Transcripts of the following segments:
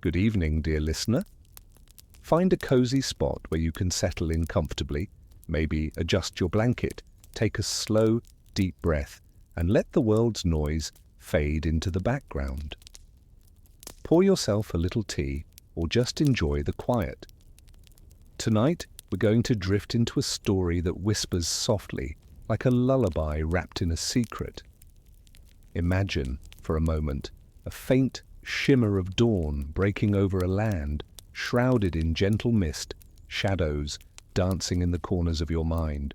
Good evening, dear listener. Find a cozy spot where you can settle in comfortably, maybe adjust your blanket, take a slow, deep breath, and let the world's noise fade into the background. Pour yourself a little tea or just enjoy the quiet. Tonight, we're going to drift into a story that whispers softly, like a lullaby wrapped in a secret. Imagine, for a moment, a faint shimmer of dawn breaking over a land shrouded in gentle mist, shadows dancing in the corners of your mind.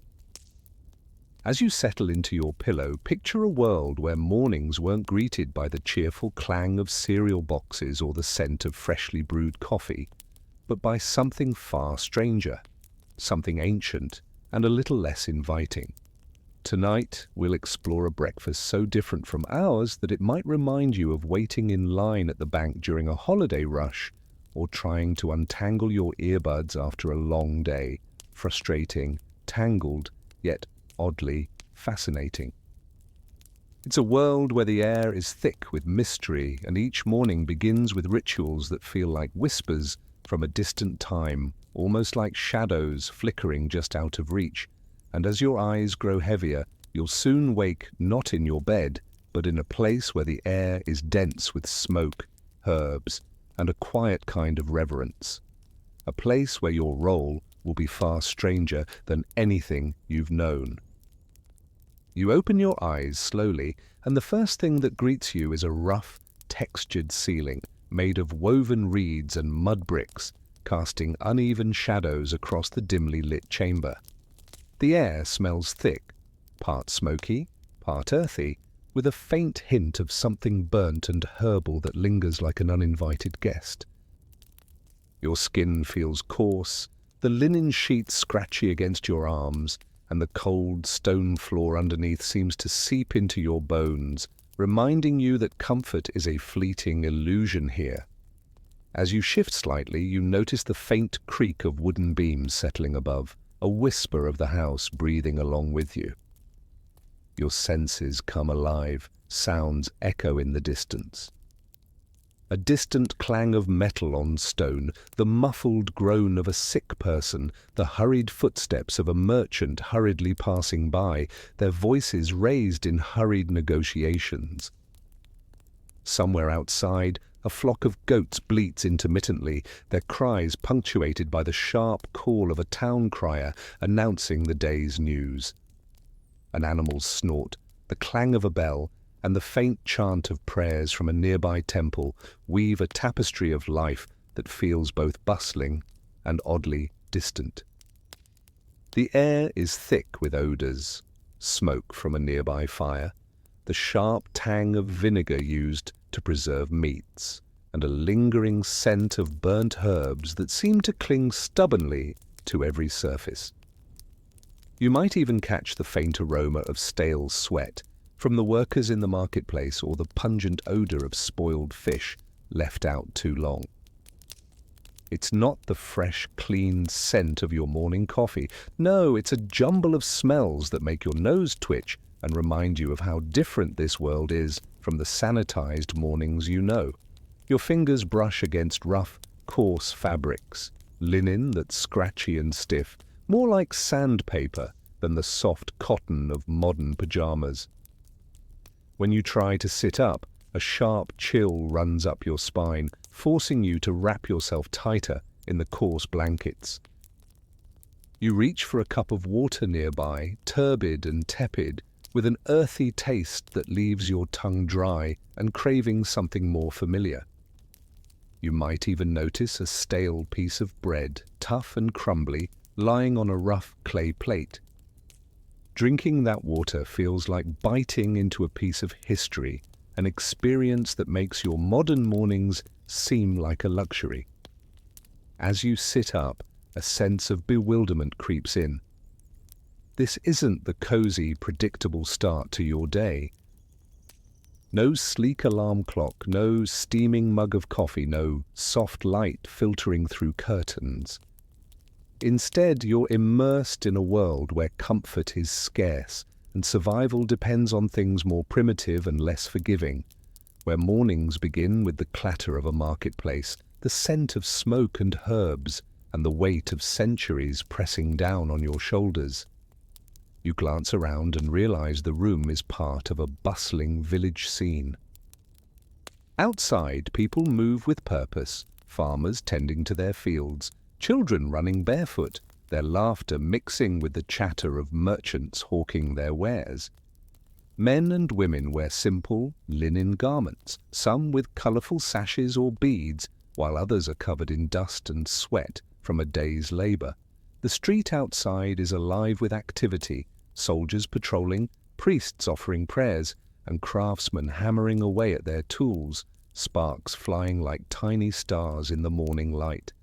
As you settle into your pillow, picture a world where mornings weren't greeted by the cheerful clang of cereal boxes or the scent of freshly brewed coffee, but by something far stranger, something ancient and a little less inviting. Tonight, we'll explore a breakfast so different from ours that it might remind you of waiting in line at the bank during a holiday rush or trying to untangle your earbuds after a long day, frustrating, tangled, yet oddly fascinating. It's a world where the air is thick with mystery and each morning begins with rituals that feel like whispers from a distant time, almost like shadows flickering just out of reach. And as your eyes grow heavier, you'll soon wake not in your bed, but in a place where the air is dense with smoke, herbs, and a quiet kind of reverence. A place where your role will be far stranger than anything you've known. You open your eyes slowly, and the first thing that greets you is a rough, textured ceiling made of woven reeds and mud bricks, casting uneven shadows across the dimly lit chamber. The air smells thick, part smoky, part earthy, with a faint hint of something burnt and herbal that lingers like an uninvited guest. Your skin feels coarse, the linen sheets scratchy against your arms, and the cold stone floor underneath seems to seep into your bones, reminding you that comfort is a fleeting illusion here. As you shift slightly, you notice the faint creak of wooden beams settling above, a whisper of the house breathing along with you. Your senses come alive, sounds echo in the distance. A distant clang of metal on stone, the muffled groan of a sick person, the hurried footsteps of a merchant hurriedly passing by, their voices raised in hurried negotiations. Somewhere outside, a flock of goats bleats intermittently, their cries punctuated by the sharp call of a town crier announcing the day's news. An animal's snort, the clang of a bell, and the faint chant of prayers from a nearby temple weave a tapestry of life that feels both bustling and oddly distant. The air is thick with odors, smoke from a nearby fire, the sharp tang of vinegar used to preserve meats, and a lingering scent of burnt herbs that seem to cling stubbornly to every surface. You might even catch the faint aroma of stale sweat from the workers in the marketplace or the pungent odor of spoiled fish left out too long. It's not the fresh, clean scent of your morning coffee. No, it's a jumble of smells that make your nose twitch and remind you of how different this world is from the sanitized mornings you know. Your fingers brush against rough, coarse fabrics, linen that's scratchy and stiff, more like sandpaper than the soft cotton of modern pajamas. When you try to sit up, a sharp chill runs up your spine, forcing you to wrap yourself tighter in the coarse blankets. You reach for a cup of water nearby, turbid and tepid, with an earthy taste that leaves your tongue dry and craving something more familiar. You might even notice a stale piece of bread, tough and crumbly, lying on a rough clay plate. Drinking that water feels like biting into a piece of history, an experience that makes your modern mornings seem like a luxury. As you sit up, a sense of bewilderment creeps in. This isn't the cozy, predictable start to your day. No sleek alarm clock, no steaming mug of coffee, no soft light filtering through curtains. Instead, you're immersed in a world where comfort is scarce and survival depends on things more primitive and less forgiving, where mornings begin with the clatter of a marketplace, the scent of smoke and herbs, and the weight of centuries pressing down on your shoulders. You glance around and realize the room is part of a bustling village scene. Outside, people move with purpose, farmers tending to their fields, children running barefoot, their laughter mixing with the chatter of merchants hawking their wares. Men and women wear simple, linen garments, some with colourful sashes or beads, while others are covered in dust and sweat from a day's labour. The street outside is alive with activity, soldiers patrolling, priests offering prayers, and craftsmen hammering away at their tools, sparks flying like tiny stars in the morning light.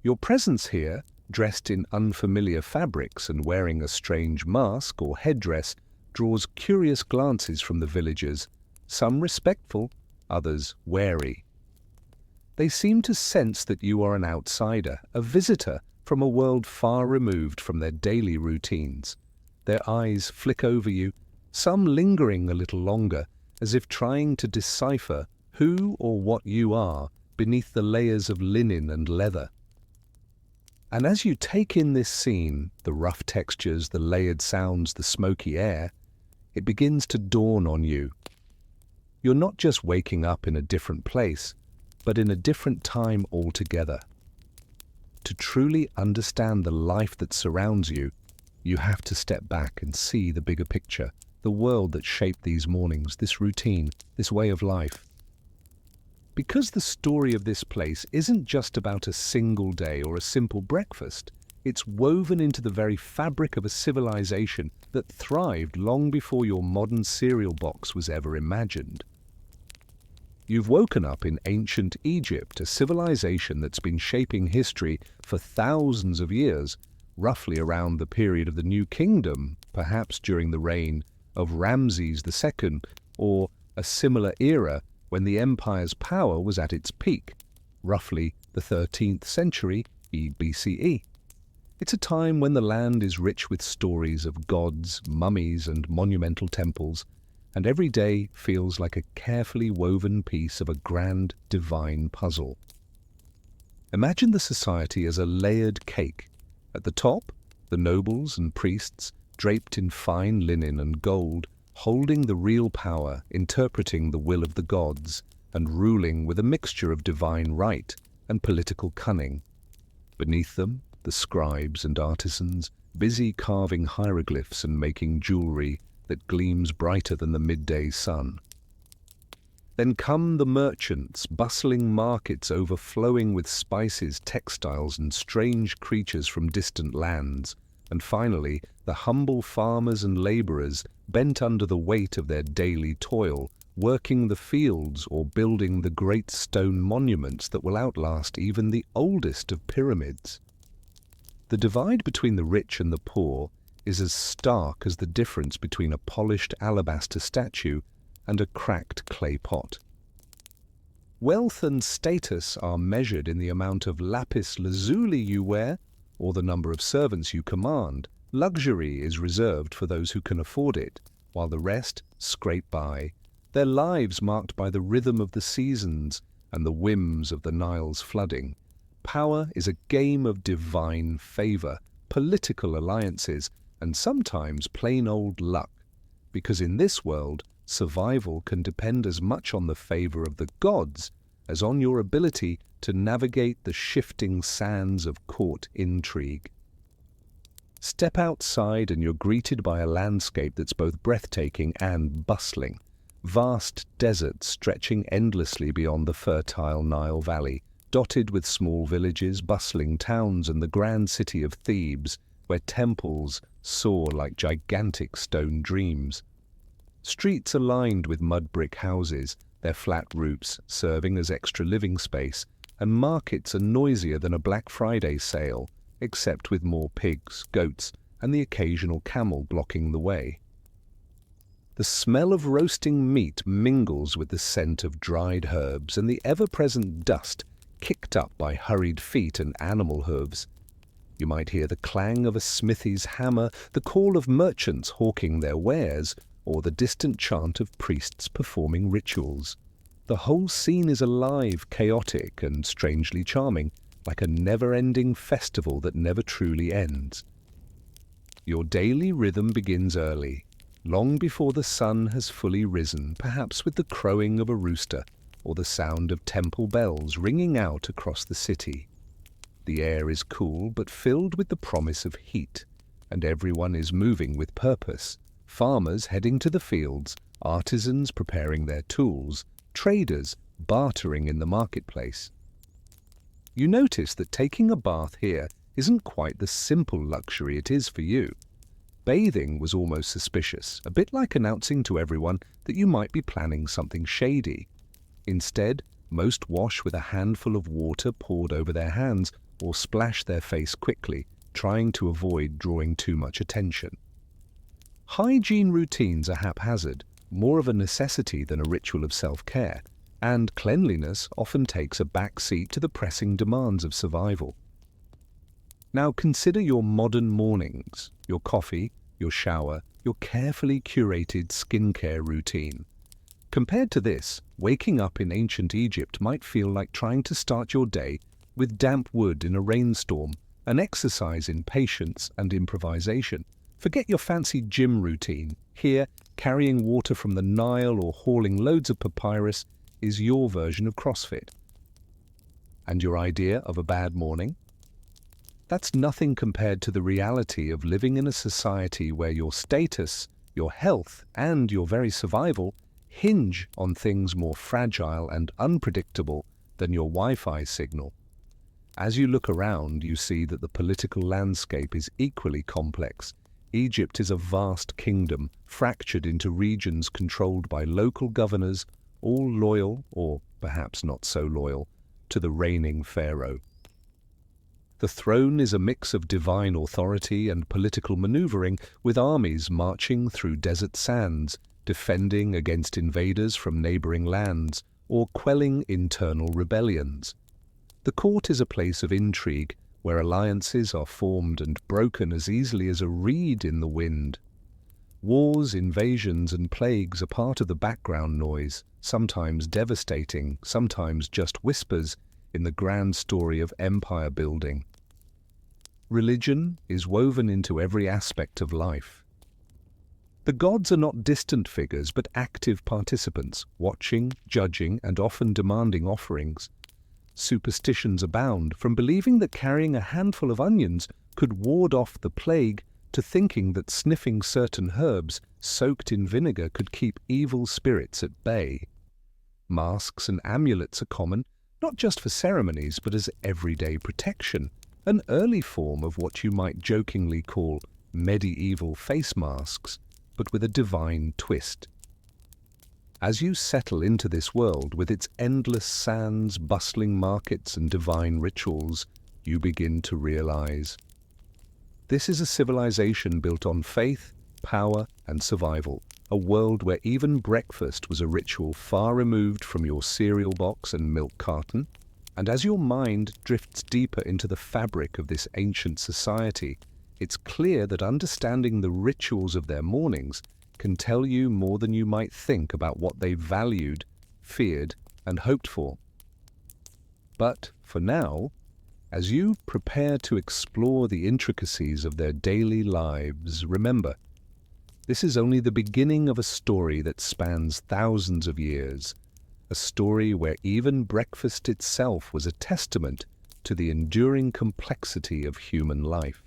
Your presence here, dressed in unfamiliar fabrics and wearing a strange mask or headdress, draws curious glances from the villagers, some respectful, others wary. They seem to sense that you are an outsider, a visitor from a world far removed from their daily routines. Their eyes flick over you, some lingering a little longer, as if trying to decipher who or what you are beneath the layers of linen and leather. And as you take in this scene, the rough textures, the layered sounds, the smoky air, it begins to dawn on you. You're not just waking up in a different place, but in a different time altogether. To truly understand the life that surrounds you, you have to step back and see the bigger picture, the world that shaped these mornings, this routine, this way of life. Because the story of this place isn't just about a single day or a simple breakfast, it's woven into the very fabric of a civilization that thrived long before your modern cereal box was ever imagined. You've woken up in ancient Egypt, a civilization that's been shaping history for thousands of years, roughly around the period of the New Kingdom, perhaps during the reign of Ramses II, or a similar era when the empire's power was at its peak, roughly the 13th century BCE. It's a time when the land is rich with stories of gods, mummies, and monumental temples, and every day feels like a carefully woven piece of a grand divine puzzle. Imagine the society as a layered cake. At the top, the nobles and priests, draped in fine linen and gold, holding the real power, interpreting the will of the gods, and ruling with a mixture of divine right and political cunning. Beneath them, the scribes and artisans, busy carving hieroglyphs and making jewelry that gleams brighter than the midday sun. Then come the merchants, bustling markets overflowing with spices, textiles, and strange creatures from distant lands. And finally, the humble farmers and laborers, bent under the weight of their daily toil, working the fields or building the great stone monuments that will outlast even the oldest of pyramids. The divide between the rich and the poor is as stark as the difference between a polished alabaster statue and a cracked clay pot. Wealth and status are measured in the amount of lapis lazuli you wear or the number of servants you command. Luxury is reserved for those who can afford it, while the rest scrape by, their lives marked by the rhythm of the seasons and the whims of the Nile's flooding. Power is a game of divine favor, political alliances, and sometimes plain old luck, because in this world, survival can depend as much on the favor of the gods as on your ability to navigate the shifting sands of court intrigue. Step outside and you're greeted by a landscape that's both breathtaking and bustling. Vast deserts stretching endlessly beyond the fertile Nile Valley, dotted with small villages, bustling towns, and the grand city of Thebes, where temples soar like gigantic stone dreams. Streets are lined with mud brick houses, their flat roofs serving as extra living space, and markets are noisier than a Black Friday sale, except with more pigs, goats, and the occasional camel blocking the way. The smell of roasting meat mingles with the scent of dried herbs and the ever-present dust kicked up by hurried feet and animal hooves. You might hear the clang of a smithy's hammer, the call of merchants hawking their wares, or the distant chant of priests performing rituals. The whole scene is alive, chaotic, and strangely charming, like a never-ending festival that never truly ends. Your daily rhythm begins early, long before the sun has fully risen, perhaps with the crowing of a rooster or the sound of temple bells ringing out across the city. The air is cool but filled with the promise of heat, and everyone is moving with purpose. Farmers heading to the fields, artisans preparing their tools, traders bartering in the marketplace. You notice that taking a bath here isn't quite the simple luxury it is for you. Bathing was almost suspicious, a bit like announcing to everyone that you might be planning something shady. Instead, most wash with a handful of water poured over their hands or splash their face quickly, trying to avoid drawing too much attention. Hygiene routines are haphazard, more of a necessity than a ritual of self-care, and cleanliness often takes a back seat to the pressing demands of survival. Now consider your modern mornings, your coffee, your shower, your carefully curated skincare routine. Compared to this, waking up in ancient Egypt might feel like trying to start your day with damp wood in a rainstorm, an exercise in patience and improvisation. Forget your fancy gym routine. Here, carrying water from the Nile or hauling loads of papyrus is your version of CrossFit. And your idea of a bad morning? That's nothing compared to the reality of living in a society where your status, your health, and your very survival hinge on things more fragile and unpredictable than your Wi-Fi signal. As you look around, you see that the political landscape is equally complex. Egypt is a vast kingdom, fractured into regions controlled by local governors, all loyal, or perhaps not so loyal, to the reigning pharaoh. The throne is a mix of divine authority and political maneuvering, with armies marching through desert sands, defending against invaders from neighboring lands, or quelling internal rebellions. The court is a place of intrigue, where alliances are formed and broken as easily as a reed in the wind. Wars, invasions, and plagues are part of the background noise, sometimes devastating, sometimes just whispers in the grand story of empire building. Religion is woven into every aspect of life. The gods are not distant figures, but active participants, watching, judging, and often demanding offerings. Superstitions abound, from believing that carrying a handful of onions could ward off the plague to thinking that sniffing certain herbs soaked in vinegar could keep evil spirits at bay. Masks and amulets are common, not just for ceremonies, but as everyday protection, an early form of what you might jokingly call medieval face masks, but with a divine twist. As you settle into this world with its endless sands, bustling markets, and divine rituals, you begin to realize this is a civilization built on faith, power, and survival, a world where even breakfast was a ritual far removed from your cereal box and milk carton. And as your mind drifts deeper into the fabric of this ancient society, it's clear that understanding the rituals of their mornings can tell you more than you might think about what they valued, feared, and hoped for. But for now, as you prepare to explore the intricacies of their daily lives, remember, this is only the beginning of a story that spans thousands of years, a story where even breakfast itself was a testament to the enduring complexity of human life.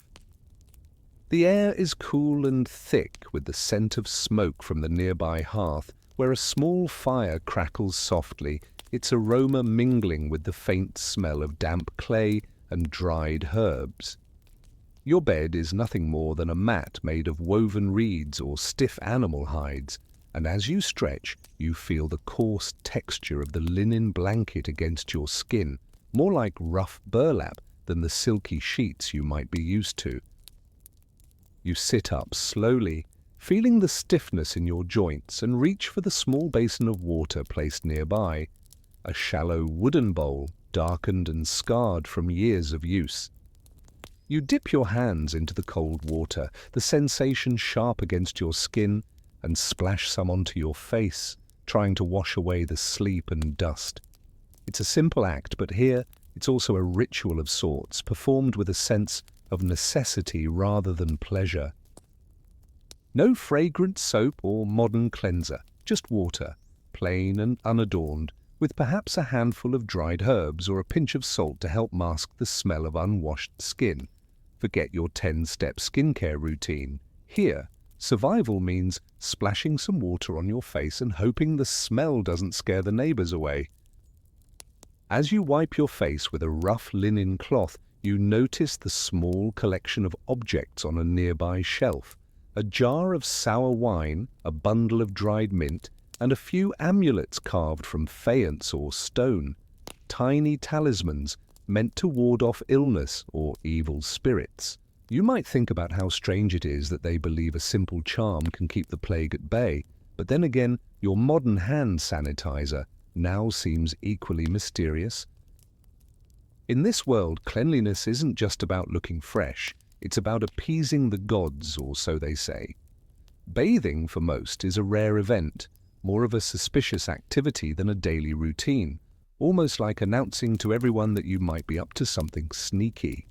The air is cool and thick with the scent of smoke from the nearby hearth, where a small fire crackles softly, its aroma mingling with the faint smell of damp clay and dried herbs. Your bed is nothing more than a mat made of woven reeds or stiff animal hides, and as you stretch, you feel the coarse texture of the linen blanket against your skin, more like rough burlap than the silky sheets you might be used to. You sit up slowly, feeling the stiffness in your joints, and reach for the small basin of water placed nearby, a shallow wooden bowl, darkened and scarred from years of use. You dip your hands into the cold water, the sensation sharp against your skin, and splash some onto your face, trying to wash away the sleep and dust. It's a simple act, but here it's also a ritual of sorts, performed with a sense of necessity rather than pleasure. No fragrant soap or modern cleanser, just water, plain and unadorned, with perhaps a handful of dried herbs or a pinch of salt to help mask the smell of unwashed skin. Forget your 10-step skincare routine. Here, survival means splashing some water on your face and hoping the smell doesn't scare the neighbors away. As you wipe your face with a rough linen cloth, you notice the small collection of objects on a nearby shelf. A jar of sour wine, a bundle of dried mint, and a few amulets carved from faience or stone. Tiny talismans meant to ward off illness or evil spirits. You might think about how strange it is that they believe a simple charm can keep the plague at bay, but then again, your modern hand sanitizer now seems equally mysterious. In this world, cleanliness isn't just about looking fresh, it's about appeasing the gods, or so they say. Bathing, for most, is a rare event, more of a suspicious activity than a daily routine, almost like announcing to everyone that you might be up to something sneaky.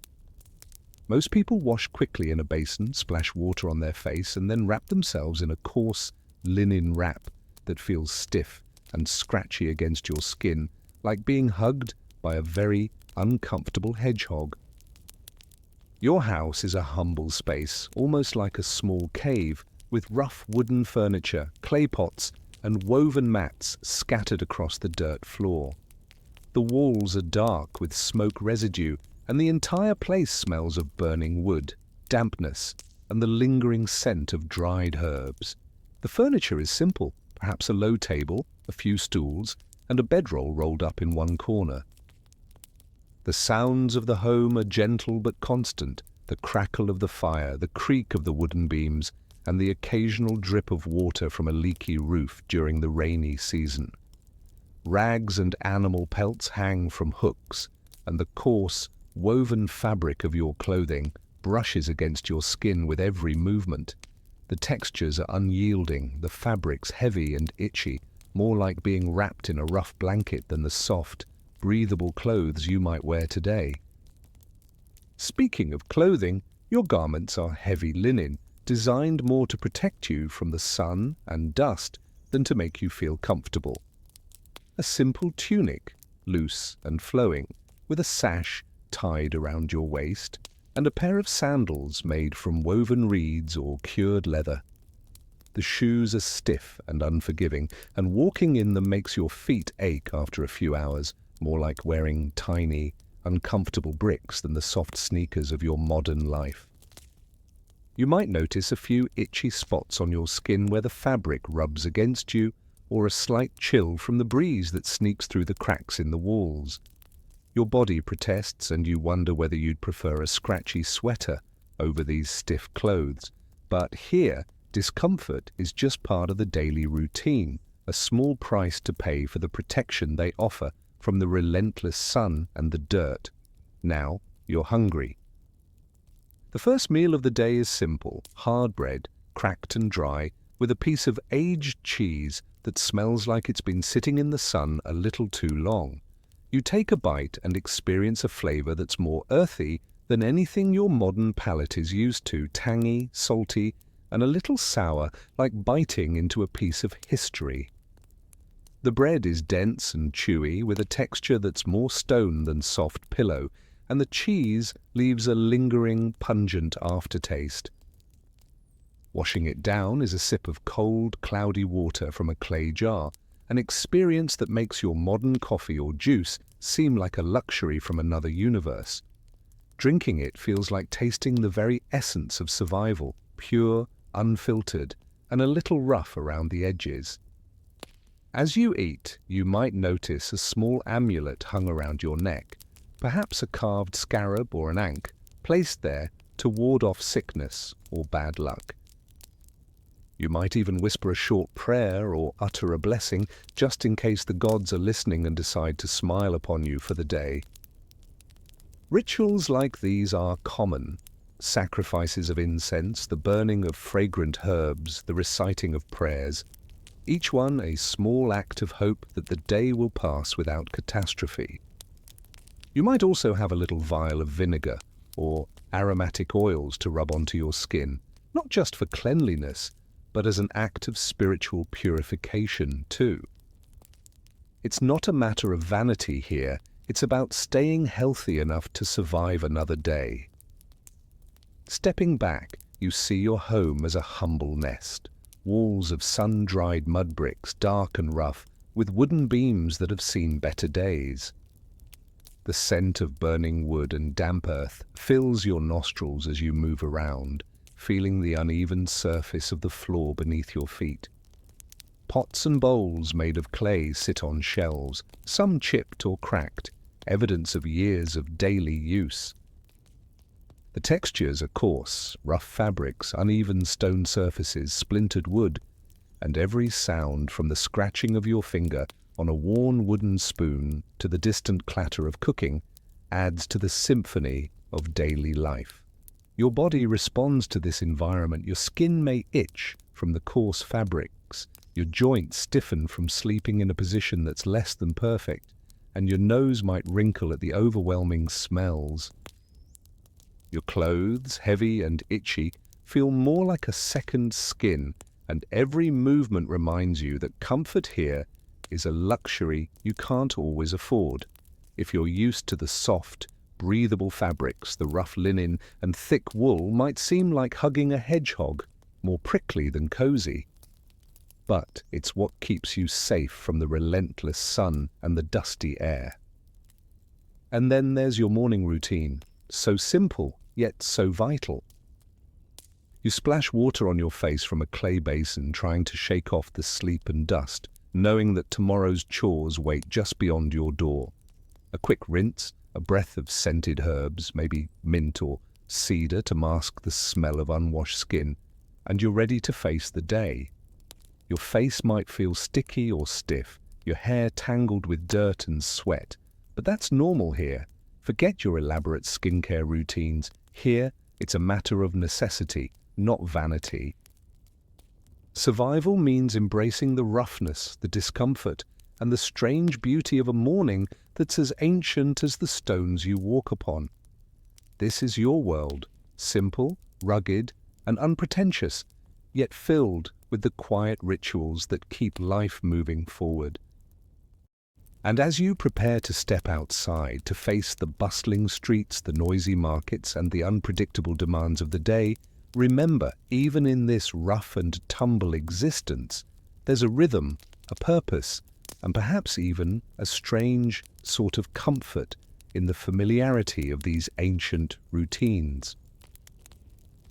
Most people wash quickly in a basin, splash water on their face, and then wrap themselves in a coarse linen wrap that feels stiff and scratchy against your skin, like being hugged by a very uncomfortable hedgehog. Your house is a humble space, almost like a small cave, with rough wooden furniture, clay pots, and woven mats scattered across the dirt floor. The walls are dark with smoke residue, and the entire place smells of burning wood, dampness, and the lingering scent of dried herbs. The furniture is simple, perhaps a low table, a few stools, and a bedroll rolled up in one corner. The sounds of the home are gentle but constant, the crackle of the fire, the creak of the wooden beams, and the occasional drip of water from a leaky roof during the rainy season. Rags and animal pelts hang from hooks, and the coarse, woven fabric of your clothing brushes against your skin with every movement. The textures are unyielding, the fabrics heavy and itchy, more like being wrapped in a rough blanket than the soft, breathable clothes you might wear today. Speaking of clothing, your garments are heavy linen, designed more to protect you from the sun and dust than to make you feel comfortable. A simple tunic, loose and flowing, with a sash tied around your waist, and a pair of sandals made from woven reeds or cured leather. The shoes are stiff and unforgiving, and walking in them makes your feet ache after a few hours, more like wearing tiny, uncomfortable bricks than the soft sneakers of your modern life. You might notice a few itchy spots on your skin where the fabric rubs against you, or a slight chill from the breeze that sneaks through the cracks in the walls. Your body protests, and you wonder whether you'd prefer a scratchy sweater over these stiff clothes. But here, discomfort is just part of the daily routine, a small price to pay for the protection they offer from the relentless sun and the dirt. Now you're hungry. The first meal of the day is simple, hard bread, cracked and dry, with a piece of aged cheese that smells like it's been sitting in the sun a little too long. You take a bite and experience a flavor that's more earthy than anything your modern palate is used to, tangy, salty, and a little sour, like biting into a piece of history. The bread is dense and chewy, with a texture that's more stone than soft pillow, and the cheese leaves a lingering, pungent aftertaste. Washing it down is a sip of cold, cloudy water from a clay jar, an experience that makes your modern coffee or juice seem like a luxury from another universe. Drinking it feels like tasting the very essence of survival, pure, unfiltered, and a little rough around the edges. As you eat, you might notice a small amulet hung around your neck, perhaps a carved scarab or an ankh, placed there to ward off sickness or bad luck. You might even whisper a short prayer or utter a blessing, just in case the gods are listening and decide to smile upon you for the day. Rituals like these are common. Sacrifices of incense, the burning of fragrant herbs, the reciting of prayers. each one a small act of hope that the day will pass without catastrophe. You might also have a little vial of vinegar or aromatic oils to rub onto your skin, not just for cleanliness, but as an act of spiritual purification too. It's not a matter of vanity here, it's about staying healthy enough to survive another day. Stepping back, you see your home as a humble nest. Walls of sun-dried mud bricks, dark and rough, with wooden beams that have seen better days. The scent of burning wood and damp earth fills your nostrils as you move around, feeling the uneven surface of the floor beneath your feet. Pots and bowls made of clay sit on shelves, some chipped or cracked, evidence of years of daily use. The textures are coarse, rough fabrics, uneven stone surfaces, splintered wood, and every sound from the scratching of your finger on a worn wooden spoon to the distant clatter of cooking adds to the symphony of daily life. Your body responds to this environment. Your skin may itch from the coarse fabrics, your joints stiffen from sleeping in a position that's less than perfect, and your nose might wrinkle at the overwhelming smells. Your clothes, heavy and itchy, feel more like a second skin, and every movement reminds you that comfort here is a luxury you can't always afford. If you're used to the soft, breathable fabrics, the rough linen and thick wool might seem like hugging a hedgehog, more prickly than cozy. But it's what keeps you safe from the relentless sun and the dusty air. And then there's your morning routine, so simple, yet so vital. You splash water on your face from a clay basin, trying to shake off the sleep and dust, knowing that tomorrow's chores wait just beyond your door. A quick rinse, a breath of scented herbs, maybe mint or cedar to mask the smell of unwashed skin, and you're ready to face the day. Your face might feel sticky or stiff, your hair tangled with dirt and sweat, but that's normal here. Forget your elaborate skincare routines. Here, it's a matter of necessity, not vanity. Survival means embracing the roughness, the discomfort, and the strange beauty of a morning that's as ancient as the stones you walk upon. This is your world, simple, rugged, and unpretentious, yet filled with the quiet rituals that keep life moving forward. And as you prepare to step outside to face the bustling streets, the noisy markets, and the unpredictable demands of the day, remember, even in this rough and tumble existence, there's a rhythm, a purpose, and perhaps even a strange sort of comfort in the familiarity of these ancient routines.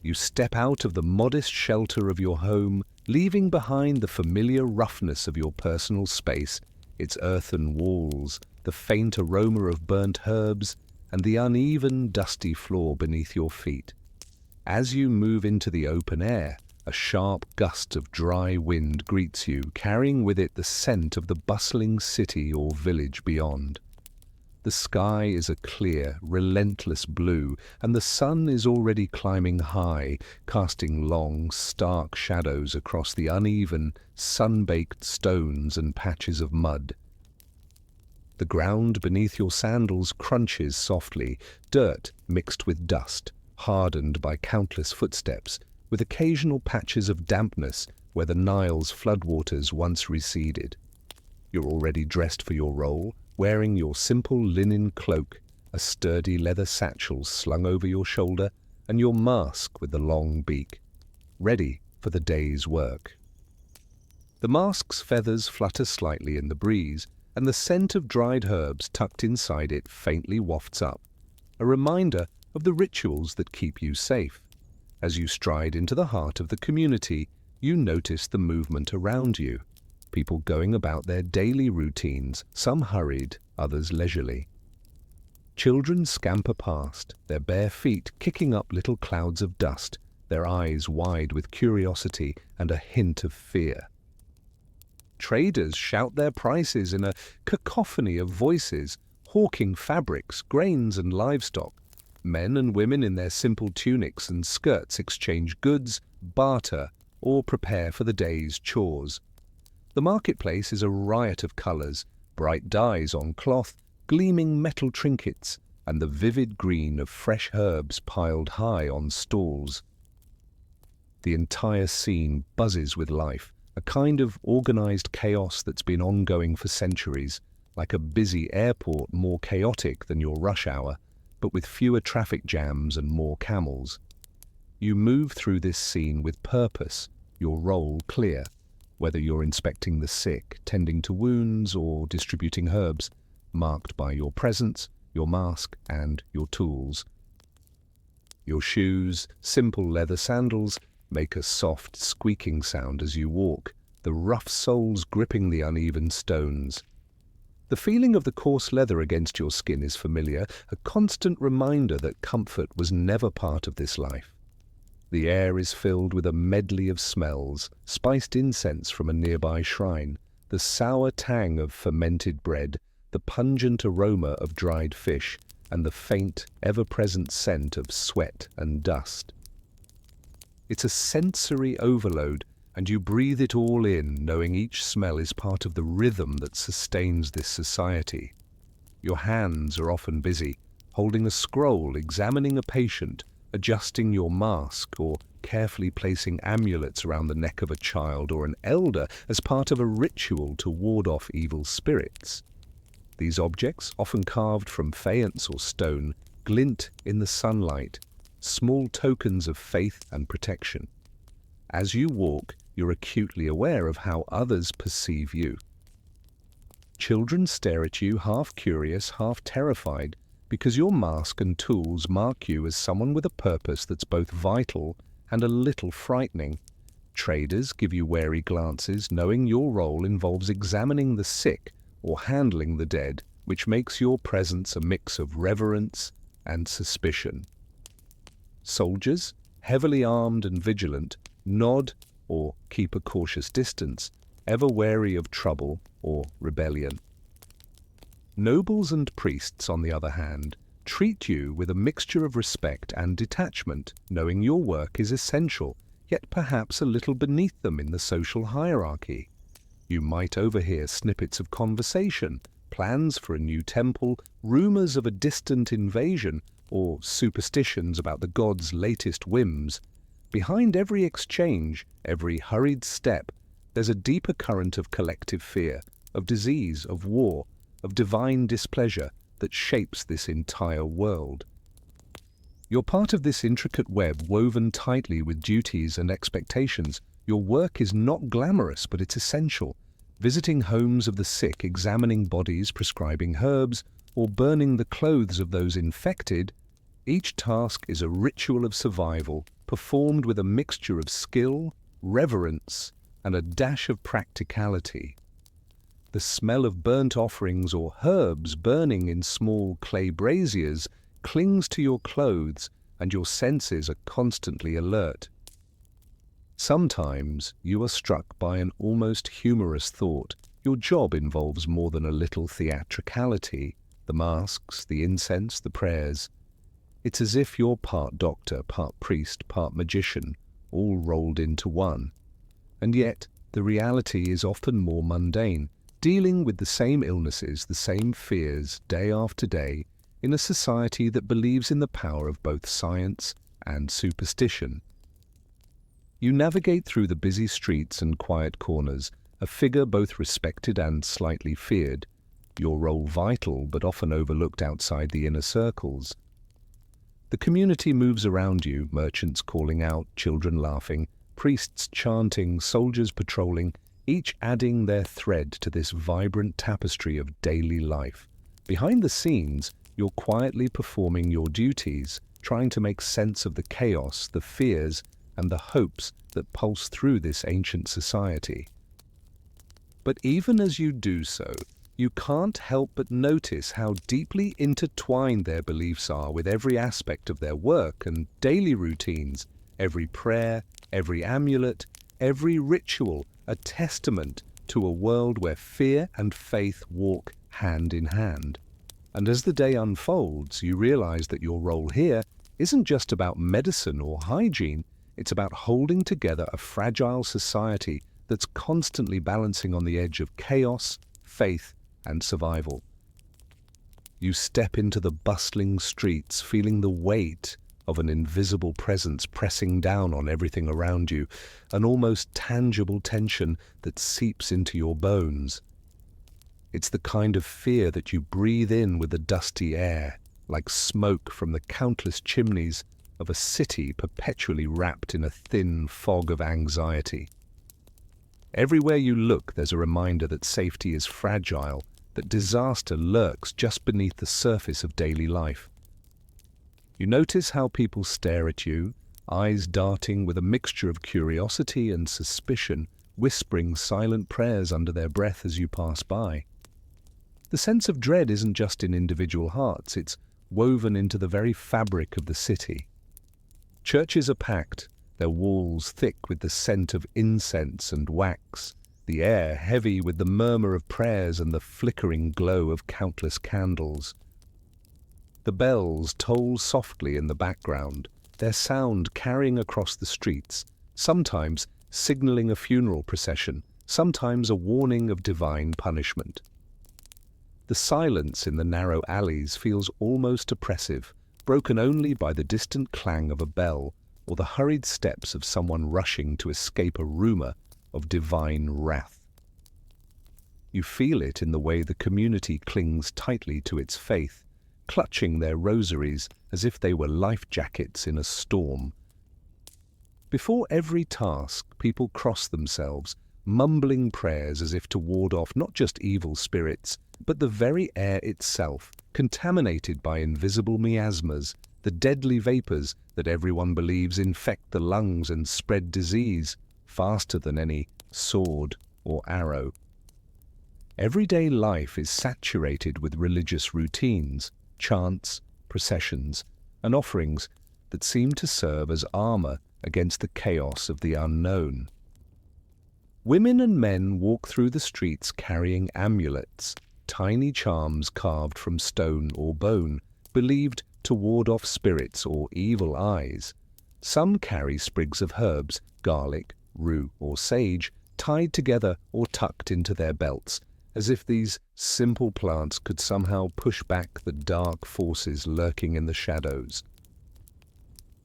You step out of the modest shelter of your home, leaving behind the familiar roughness of your personal space, its earthen walls, the faint aroma of burnt herbs, and the uneven, dusty floor beneath your feet. As you move into the open air, a sharp gust of dry wind greets you, carrying with it the scent of the bustling city or village beyond. The sky is a clear, relentless blue, and the sun is already climbing high, casting long, stark shadows across the uneven, sun-baked stones and patches of mud. The ground beneath your sandals crunches softly, dirt mixed with dust, hardened by countless footsteps, with occasional patches of dampness where the Nile's floodwaters once receded. You're already dressed for your role, wearing your simple linen cloak, a sturdy leather satchel slung over your shoulder, and your mask with the long beak, ready for the day's work. The mask's feathers flutter slightly in the breeze, and the scent of dried herbs tucked inside it faintly wafts up, a reminder of the rituals that keep you safe. As you stride into the heart of the community, you notice the movement around you. People going about their daily routines, some hurried, others leisurely. Children scamper past, their bare feet kicking up little clouds of dust, their eyes wide with curiosity and a hint of fear. Traders shout their prices in a cacophony of voices, hawking fabrics, grains and livestock. Men and women in their simple tunics and skirts exchange goods, barter, or prepare for the day's chores. The marketplace is a riot of colours, bright dyes on cloth, gleaming metal trinkets, and the vivid green of fresh herbs piled high on stalls. The entire scene buzzes with life, a kind of organised chaos that's been ongoing for centuries, like a busy airport more chaotic than your rush hour, but with fewer traffic jams and more camels. You move through this scene with purpose, your role clear, whether you're inspecting the sick, tending to wounds, or distributing herbs, marked by your presence, your mask, and your tools. Your shoes, simple leather sandals, make a soft, squeaking sound as you walk, the rough soles gripping the uneven stones. The feeling of the coarse leather against your skin is familiar, a constant reminder that comfort was never part of this life. The air is filled with a medley of smells, spiced incense from a nearby shrine, the sour tang of fermented bread, the pungent aroma of dried fish, and the faint, ever-present scent of sweat and dust. It's a sensory overload, and you breathe it all in, knowing each smell is part of the rhythm that sustains this society. Your hands are often busy, holding a scroll, examining a patient, adjusting your mask, or carefully placing amulets around the neck of a child or an elder as part of a ritual to ward off evil spirits. These objects, often carved from faience or stone, glint in the sunlight, small tokens of faith and protection. As you walk, you're acutely aware of how others perceive you. Children stare at you, half curious, half terrified, because your mask and tools mark you as someone with a purpose that's both vital and a little frightening. Traders give you wary glances, knowing your role involves examining the sick or handling the dead, which makes your presence a mix of reverence and suspicion. Soldiers, heavily armed and vigilant, nod or keep a cautious distance, ever wary of trouble or rebellion. Nobles and priests, on the other hand, treat you with a mixture of respect and detachment, knowing your work is essential, yet perhaps a little beneath them in the social hierarchy. You might overhear snippets of conversation, plans for a new temple, rumors of a distant invasion, or superstitions about the gods' latest whims. Behind every exchange, every hurried step, there's a deeper current of collective fear, of disease, of war, of divine displeasure that shapes this entire world. You're part of this intricate web woven tightly with duties and expectations. Your work is not glamorous, but it's essential. Visiting homes of the sick, examining bodies, prescribing herbs, or burning the clothes of those infected, each task is a ritual of survival, performed with a mixture of skill, reverence, and a dash of practicality. The smell of burnt offerings or herbs burning in small clay braziers clings to your clothes, and your senses are constantly alert. Sometimes you are struck by an almost humorous thought. Your job involves more than a little theatricality, the masks, the incense, the prayers. It's as if you're part doctor, part priest, part magician, all rolled into one. And yet, the reality is often more mundane, dealing with the same illnesses, the same fears, day after day, in a society that believes in the power of both science and superstition. You navigate through the busy streets and quiet corners, a figure both respected and slightly feared, your role vital but often overlooked outside the inner circles. The community moves around you, merchants calling out, children laughing, priests chanting, soldiers patrolling, each adding their thread to this vibrant tapestry of daily life. Behind the scenes, you're quietly performing your duties, trying to make sense of the chaos, the fears, and the hopes that pulse through this ancient society. But even as you do so, you can't help but notice how deeply intertwined their beliefs are with every aspect of their work and daily routines, every prayer, every amulet, every ritual, a testament to a world where fear and faith walk hand in hand. And as the day unfolds, you realize that your role here isn't just about medicine or hygiene, it's about holding together a fragile society that's constantly balancing on the edge of chaos, faith, and survival. You step into the bustling streets, feeling the weight of an invisible presence pressing down on everything around you, an almost tangible tension that seeps into your bones. It's the kind of fear that you breathe in with the dusty air, like smoke from the countless chimneys of a city perpetually wrapped in a thin fog of anxiety. Everywhere you look, there's a reminder that safety is fragile, that disaster lurks just beneath the surface of daily life. You notice how people stare at you, eyes darting with a mixture of curiosity and suspicion, whispering silent prayers under their breath as you pass by. The sense of dread isn't just in individual hearts, it's woven into the very fabric of the city. Churches are packed, their walls thick with the scent of incense and wax, the air heavy with the murmur of prayers and the flickering glow of countless candles. The bells toll softly in the background, their sound carrying across the streets, sometimes signaling a funeral procession, sometimes a warning of divine punishment. The silence in the narrow alleys feels almost oppressive, broken only by the distant clang of a bell or the hurried steps of someone rushing to escape a rumor of divine wrath. You feel it in the way the community clings tightly to its faith, clutching their rosaries as if they were life jackets in a storm. Before every task, people cross themselves, mumbling prayers as if to ward off not just evil spirits, but the very air itself, contaminated by invisible miasmas, the deadly vapors that everyone believes infect the lungs and spread disease faster than any sword or arrow. Everyday life is saturated with religious routines, chants, processions, and offerings that seem to serve as armor against the chaos of the unknown. Women and men walk through the streets carrying amulets, tiny charms carved from stone or bone, believed to ward off spirits or evil eyes. Some carry sprigs of herbs, garlic, rue, or sage, tied together or tucked into their belts, as if these simple plants could somehow push back the dark forces lurking in the shadows.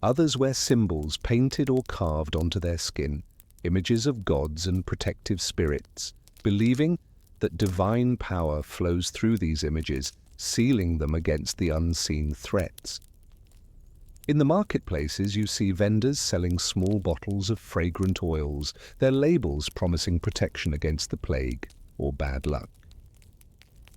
Others wear symbols painted or carved onto their skin, images of gods and protective spirits, believing that divine power flows through these images, sealing them against the unseen threats. In the marketplaces, you see vendors selling small bottles of fragrant oils, their labels promising protection against the plague or bad luck.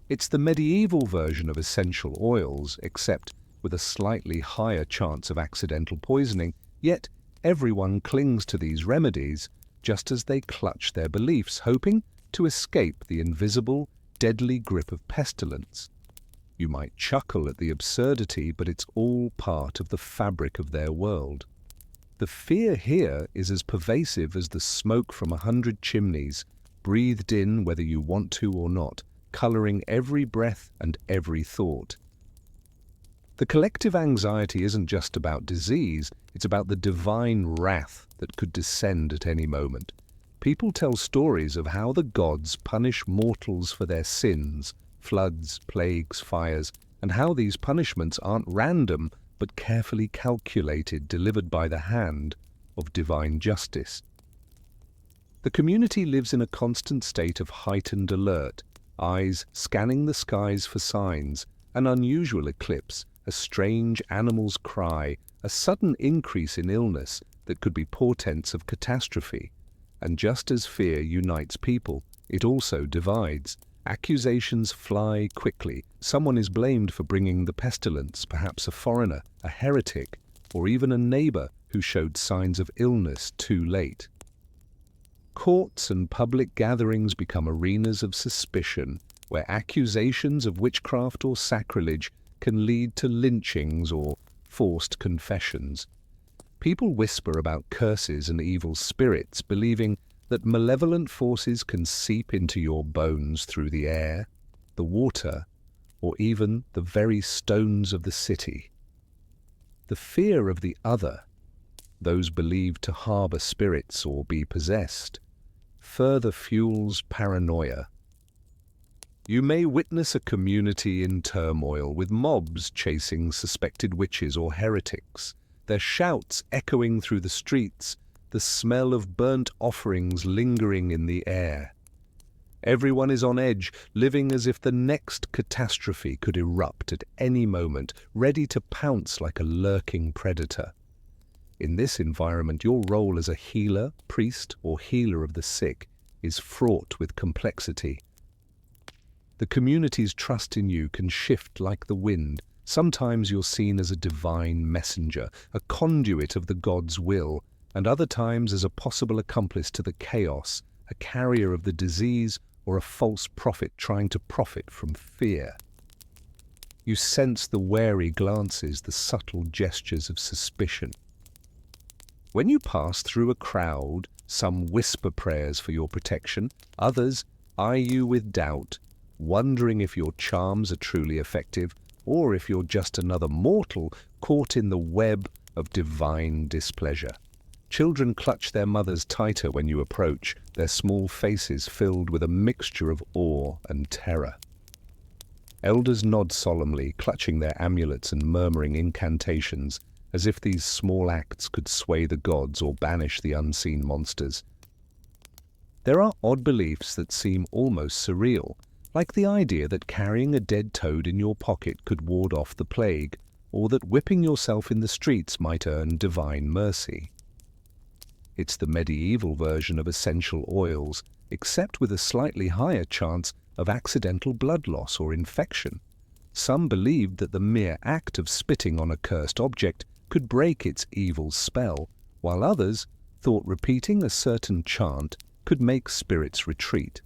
It's the medieval version of essential oils, except with a slightly higher chance of accidental poisoning, yet everyone clings to these remedies just as they clutch their beliefs, hoping to escape the invisible, deadly grip of pestilence. You might chuckle at the absurdity, but it's all part of the fabric of their world. The fear here is as pervasive as the smoke from 100 chimneys, breathed in whether you want to or not, coloring every breath and every thought. The collective anxiety isn't just about disease, it's about the divine wrath that could descend at any moment. People tell stories of how the gods punish mortals for their sins, floods, plagues, fires, and how these punishments aren't random but carefully calculated, delivered by the hand of divine justice. The community lives in a constant state of heightened alert, eyes scanning the skies for signs, an unusual eclipse, a strange animal's cry, a sudden increase in illness that could be portents of catastrophe. And just as fear unites people, it also divides. Accusations fly quickly. Someone is blamed for bringing the pestilence, perhaps a foreigner, a heretic, or even a neighbor who showed signs of illness too late. Courts and public gatherings become arenas of suspicion, where accusations of witchcraft or sacrilege can lead to lynchings or forced confessions. People whisper about curses and evil spirits, believing that malevolent forces can seep into your bones through the air, the water, or even the very stones of the city. The fear of the other, those believed to harbor spirits or be possessed, further fuels paranoia. You may witness a community in turmoil with mobs chasing suspected witches or heretics, their shouts echoing through the streets, the smell of burnt offerings lingering in the air. Everyone is on edge, living as if the next catastrophe could erupt at any moment, ready to pounce like a lurking predator. In this environment, your role as a healer, priest, or healer of the sick is fraught with complexity. The community's trust in you can shift like the wind. Sometimes you're seen as a divine messenger, a conduit of the god's will, and other times as a possible accomplice to the chaos, a carrier of the disease, or a false prophet trying to profit from fear. You sense the wary glances, the subtle gestures of suspicion. When you pass through a crowd, some whisper prayers for your protection, others eye you with doubt, wondering if your charms are truly effective or if you're just another mortal caught in the web of divine displeasure. Children clutch their mothers tighter when you approach, their small faces filled with a mixture of awe and terror. Elders nod solemnly, clutching their amulets and murmuring incantations, as if these small acts could sway the gods or banish the unseen monsters. There are odd beliefs that seem almost surreal, like the idea that carrying a dead toad in your pocket could ward off the plague, or that whipping yourself in the streets might earn divine mercy. It's the medieval version of essential oils, except with a slightly higher chance of accidental blood loss or infection. Some believed that the mere act of spitting on a cursed object could break its evil spell, while others thought repeating a certain chant could make spirits retreat.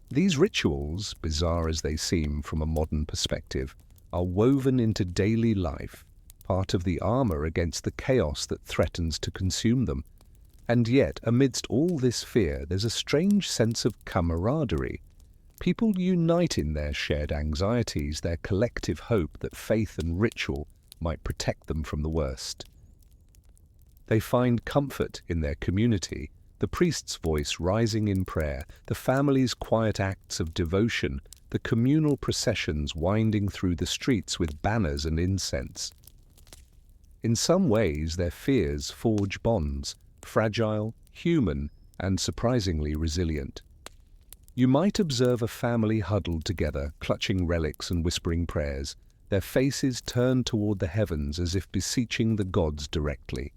These rituals, bizarre as they seem from a modern perspective, are woven into daily life, part of the armor against the chaos that threatens to consume them. And yet, amidst all this fear, there's a strange sense of camaraderie. People unite in their shared anxieties, their collective hope that faith and ritual might protect them from the worst. They find comfort in their community, the priest's voice rising in prayer, the family's quiet acts of devotion, the communal processions winding through the streets with banners and incense. In some ways, their fears forge bonds, fragile, human, and surprisingly resilient. You might observe a family huddled together, clutching relics and whispering prayers, their faces turned toward the heavens as if beseeching the gods directly.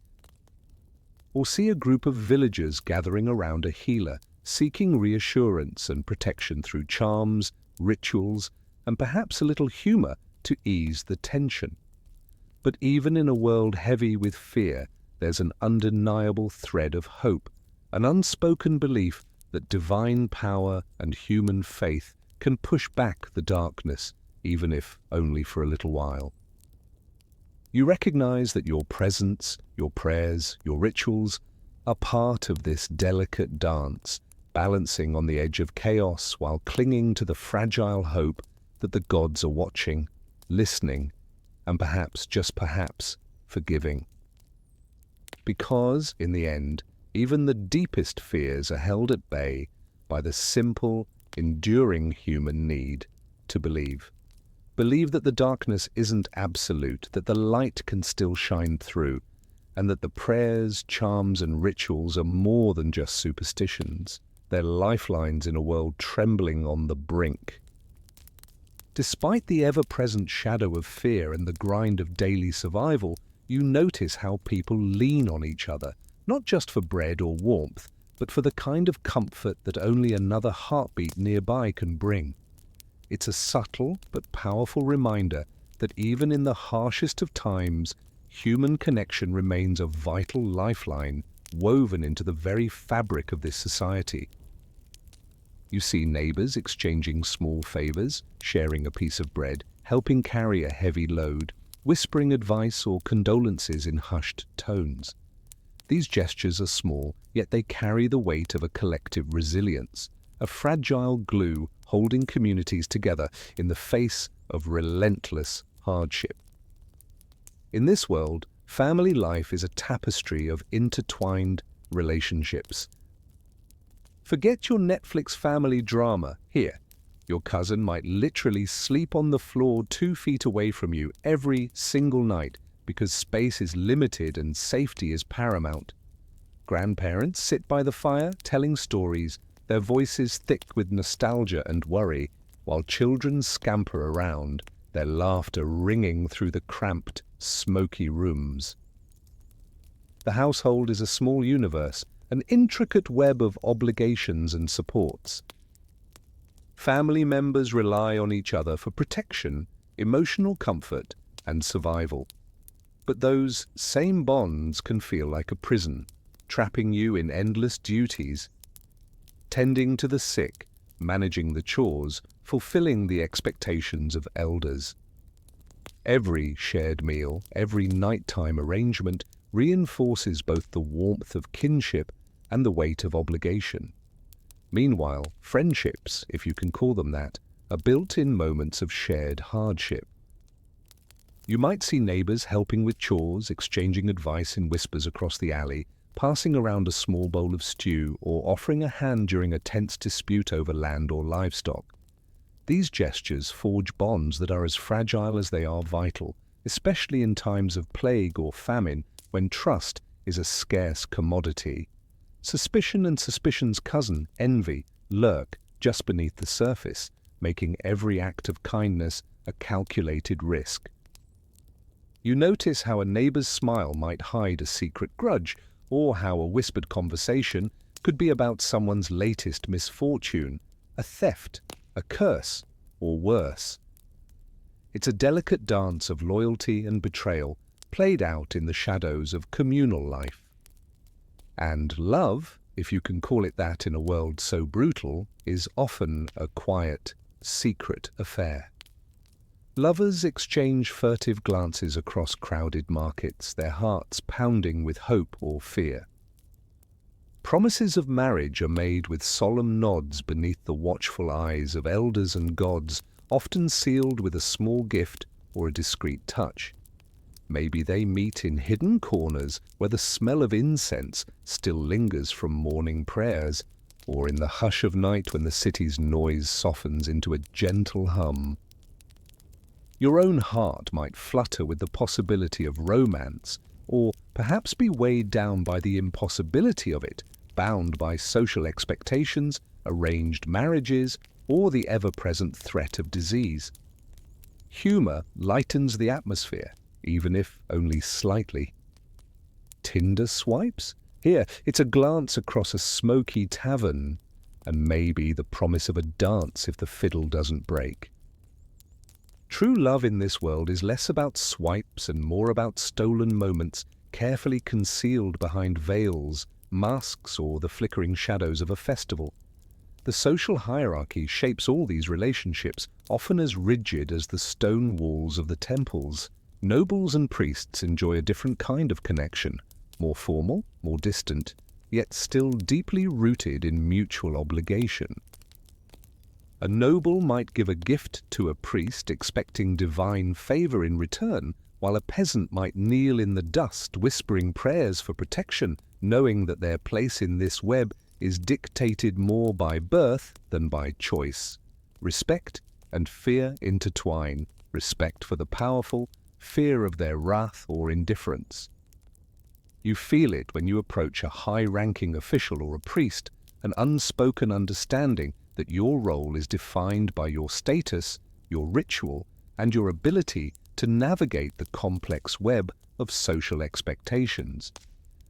Or see a group of villagers gathering around a healer, seeking reassurance and protection through charms, rituals, and perhaps a little humor to ease the tension. But even in a world heavy with fear, there's an undeniable thread of hope, an unspoken belief that divine power and human faith can push back the darkness, even if only for a little while. You recognize that your presence, your prayers, your rituals are part of this delicate dance, balancing on the edge of chaos while clinging to the fragile hope that the gods are watching, listening, and perhaps, just perhaps, forgiving. Because, in the end, even the deepest fears are held at bay by the simple, enduring human need to believe. Believe that the darkness isn't absolute, that the light can still shine through, and that the prayers, charms, and rituals are more than just superstitions. They're lifelines in a world trembling on the brink. Despite the ever-present shadow of fear and the grind of daily survival, you notice how people lean on each other, not just for bread or warmth, but for the kind of comfort that only another heartbeat nearby can bring. It's a subtle but powerful reminder that even in the harshest of times, human connection remains a vital lifeline woven into the very fabric of this society. You see neighbors exchanging small favors, sharing a piece of bread, helping carry a heavy load, whispering advice or condolences in hushed tones. These gestures are small, yet they carry the weight of a collective resilience, a fragile glue holding communities together in the face of relentless hardship. In this world, family life is a tapestry of intertwined relationships. Forget your Netflix family drama. Here, your cousin might literally sleep on the floor 2 feet away from you every single night because space is limited and safety is paramount. Grandparents sit by the fire telling stories, their voices thick with nostalgia and worry, while children scamper around, their laughter ringing through the cramped, smoky rooms. The household is a small universe, an intricate web of obligations and supports. Family members rely on each other for protection, emotional comfort, and survival. But those same bonds can feel like a prison, trapping you in endless duties, tending to the sick, managing the chores, fulfilling the expectations of elders. Every shared meal, every nighttime arrangement reinforces both the warmth of kinship and the weight of obligation. Meanwhile, friendships, if you can call them that, are built in moments of shared hardship. You might see neighbors helping with chores, exchanging advice in whispers across the alley, passing around a small bowl of stew, or offering a hand during a tense dispute over land or livestock. These gestures forge bonds that are as fragile as they are vital, especially in times of plague or famine when trust is a scarce commodity. Suspicion and suspicion's cousin, envy, lurk just beneath the surface, making every act of kindness a calculated risk. You notice how a neighbor's smile might hide a secret grudge, or how a whispered conversation could be about someone's latest misfortune, a theft, a curse, or worse. It's a delicate dance of loyalty and betrayal, played out in the shadows of communal life. And love, if you can call it that in a world so brutal, is often a quiet, secret affair. Lovers exchange furtive glances across crowded markets, their hearts pounding with hope or fear. Promises of marriage are made with solemn nods beneath the watchful eyes of elders and gods, often sealed with a small gift or a discreet touch. Maybe they meet in hidden corners where the smell of incense still lingers from morning prayers, or in the hush of night when the city's noise softens into a gentle hum. Your own heart might flutter with the possibility of romance, or perhaps be weighed down by the impossibility of it, bound by social expectations, arranged marriages, or the ever-present threat of disease. Humor lightens the atmosphere, even if only slightly. Tinder swipes? Here, it's a glance across a smoky tavern, and maybe the promise of a dance if the fiddle doesn't break. True love in this world is less about swipes and more about stolen moments, carefully concealed behind veils, masks, or the flickering shadows of a festival. The social hierarchy shapes all these relationships, often as rigid as the stone walls of the temples. Nobles and priests enjoy a different kind of connection, more formal, more distant, yet still deeply rooted in mutual obligation. A noble might give a gift to a priest expecting divine favor in return, while a peasant might kneel in the dust whispering prayers for protection, knowing that their place in this web is dictated more by birth than by choice. Respect and fear intertwine, respect for the powerful, fear of their wrath or indifference. You feel it when you approach a high-ranking official or a priest, an unspoken understanding that your role is defined by your status, your ritual, and your ability to navigate the complex web of social expectations.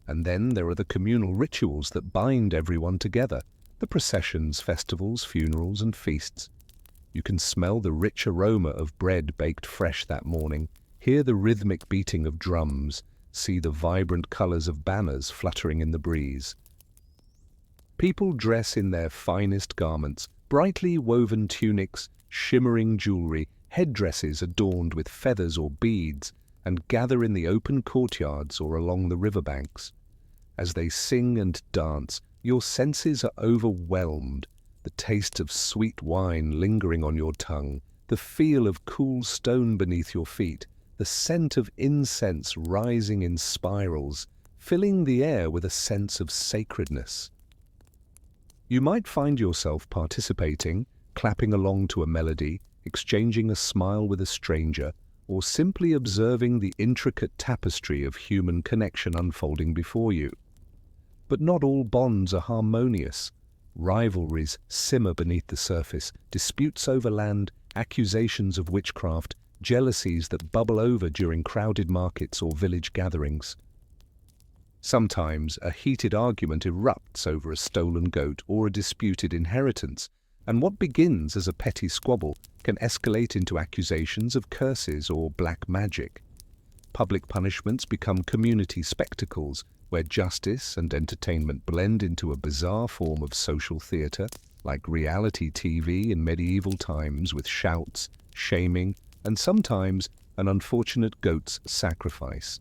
And then there are the communal rituals that bind everyone together, the processions, festivals, funerals, and feasts. You can smell the rich aroma of bread baked fresh that morning, hear the rhythmic beating of drums, see the vibrant colors of banners fluttering in the breeze. People dress in their finest garments, brightly woven tunics, shimmering jewelry, headdresses adorned with feathers or beads, and gather in the open courtyards or along the riverbanks. As they sing and dance, your senses are overwhelmed, the taste of sweet wine lingering on your tongue, the feel of cool stone beneath your feet, the scent of incense rising in spirals, filling the air with a sense of sacredness. You might find yourself participating, clapping along to a melody, exchanging a smile with a stranger, or simply observing the intricate tapestry of human connection unfolding before you. But not all bonds are harmonious. Rivalries simmer beneath the surface, disputes over land, accusations of witchcraft, jealousies that bubble over during crowded markets or village gatherings. Sometimes a heated argument erupts over a stolen goat or a disputed inheritance, and what begins as a petty squabble can escalate into accusations of curses or black magic. Public punishments become community spectacles where justice and entertainment blend into a bizarre form of social theatre, like reality TV in medieval times with shouts, shaming, and sometimes an unfortunate goat's sacrifice.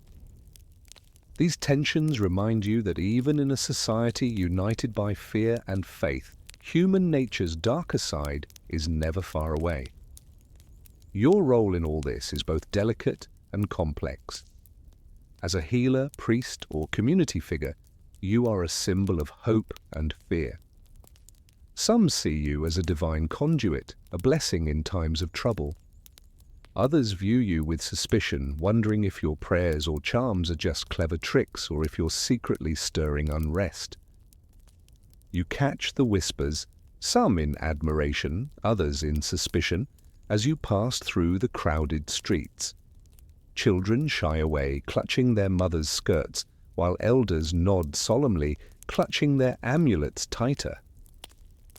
These tensions remind you that even in a society united by fear and faith, human nature's darker side is never far away. Your role in all this is both delicate and complex. As a healer, priest, or community figure, you are a symbol of hope and fear. Some see you as a divine conduit, a blessing in times of trouble. Others view you with suspicion, wondering if your prayers or charms are just clever tricks or if you're secretly stirring unrest. You catch the whispers, some in admiration, others in suspicion, as you pass through the crowded streets. Children shy away, clutching their mothers' skirts, while elders nod solemnly, clutching their amulets tighter.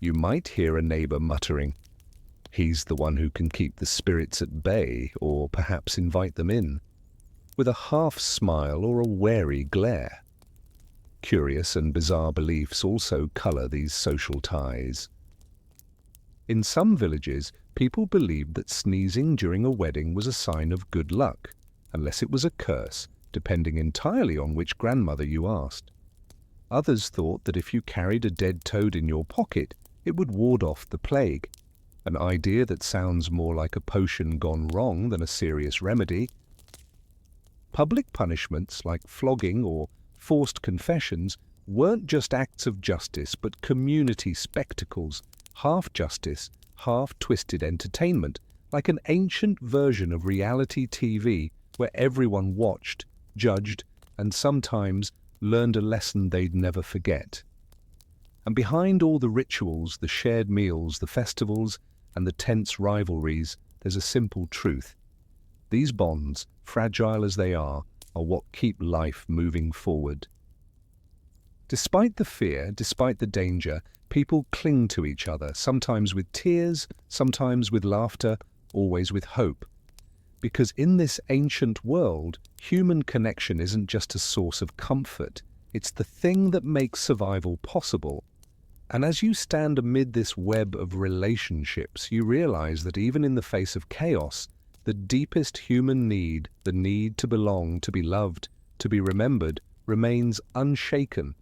You might hear a neighbor muttering, "He's the one who can keep the spirits at bay," or perhaps invite them in, with a half smile or a wary glare. Curious and bizarre beliefs also color these social ties. In some villages, people believed that sneezing during a wedding was a sign of good luck, unless it was a curse, depending entirely on which grandmother you asked. Others thought that if you carried a dead toad in your pocket, it would ward off the plague, an idea that sounds more like a potion gone wrong than a serious remedy. Public punishments like flogging or forced confessions weren't just acts of justice but community spectacles, half justice, half twisted entertainment, like an ancient version of reality TV where everyone watched, judged, and sometimes learned a lesson they'd never forget. And behind all the rituals, the shared meals, the festivals, and the tense rivalries, there's a simple truth. These bonds, fragile as they are what keep life moving forward. Despite the fear, despite the danger, people cling to each other, sometimes with tears, sometimes with laughter, always with hope. Because in this ancient world, human connection isn't just a source of comfort, it's the thing that makes survival possible. And as you stand amid this web of relationships, you realize that even in the face of chaos, the deepest human need, the need to belong, to be loved, to be remembered, remains unshaken.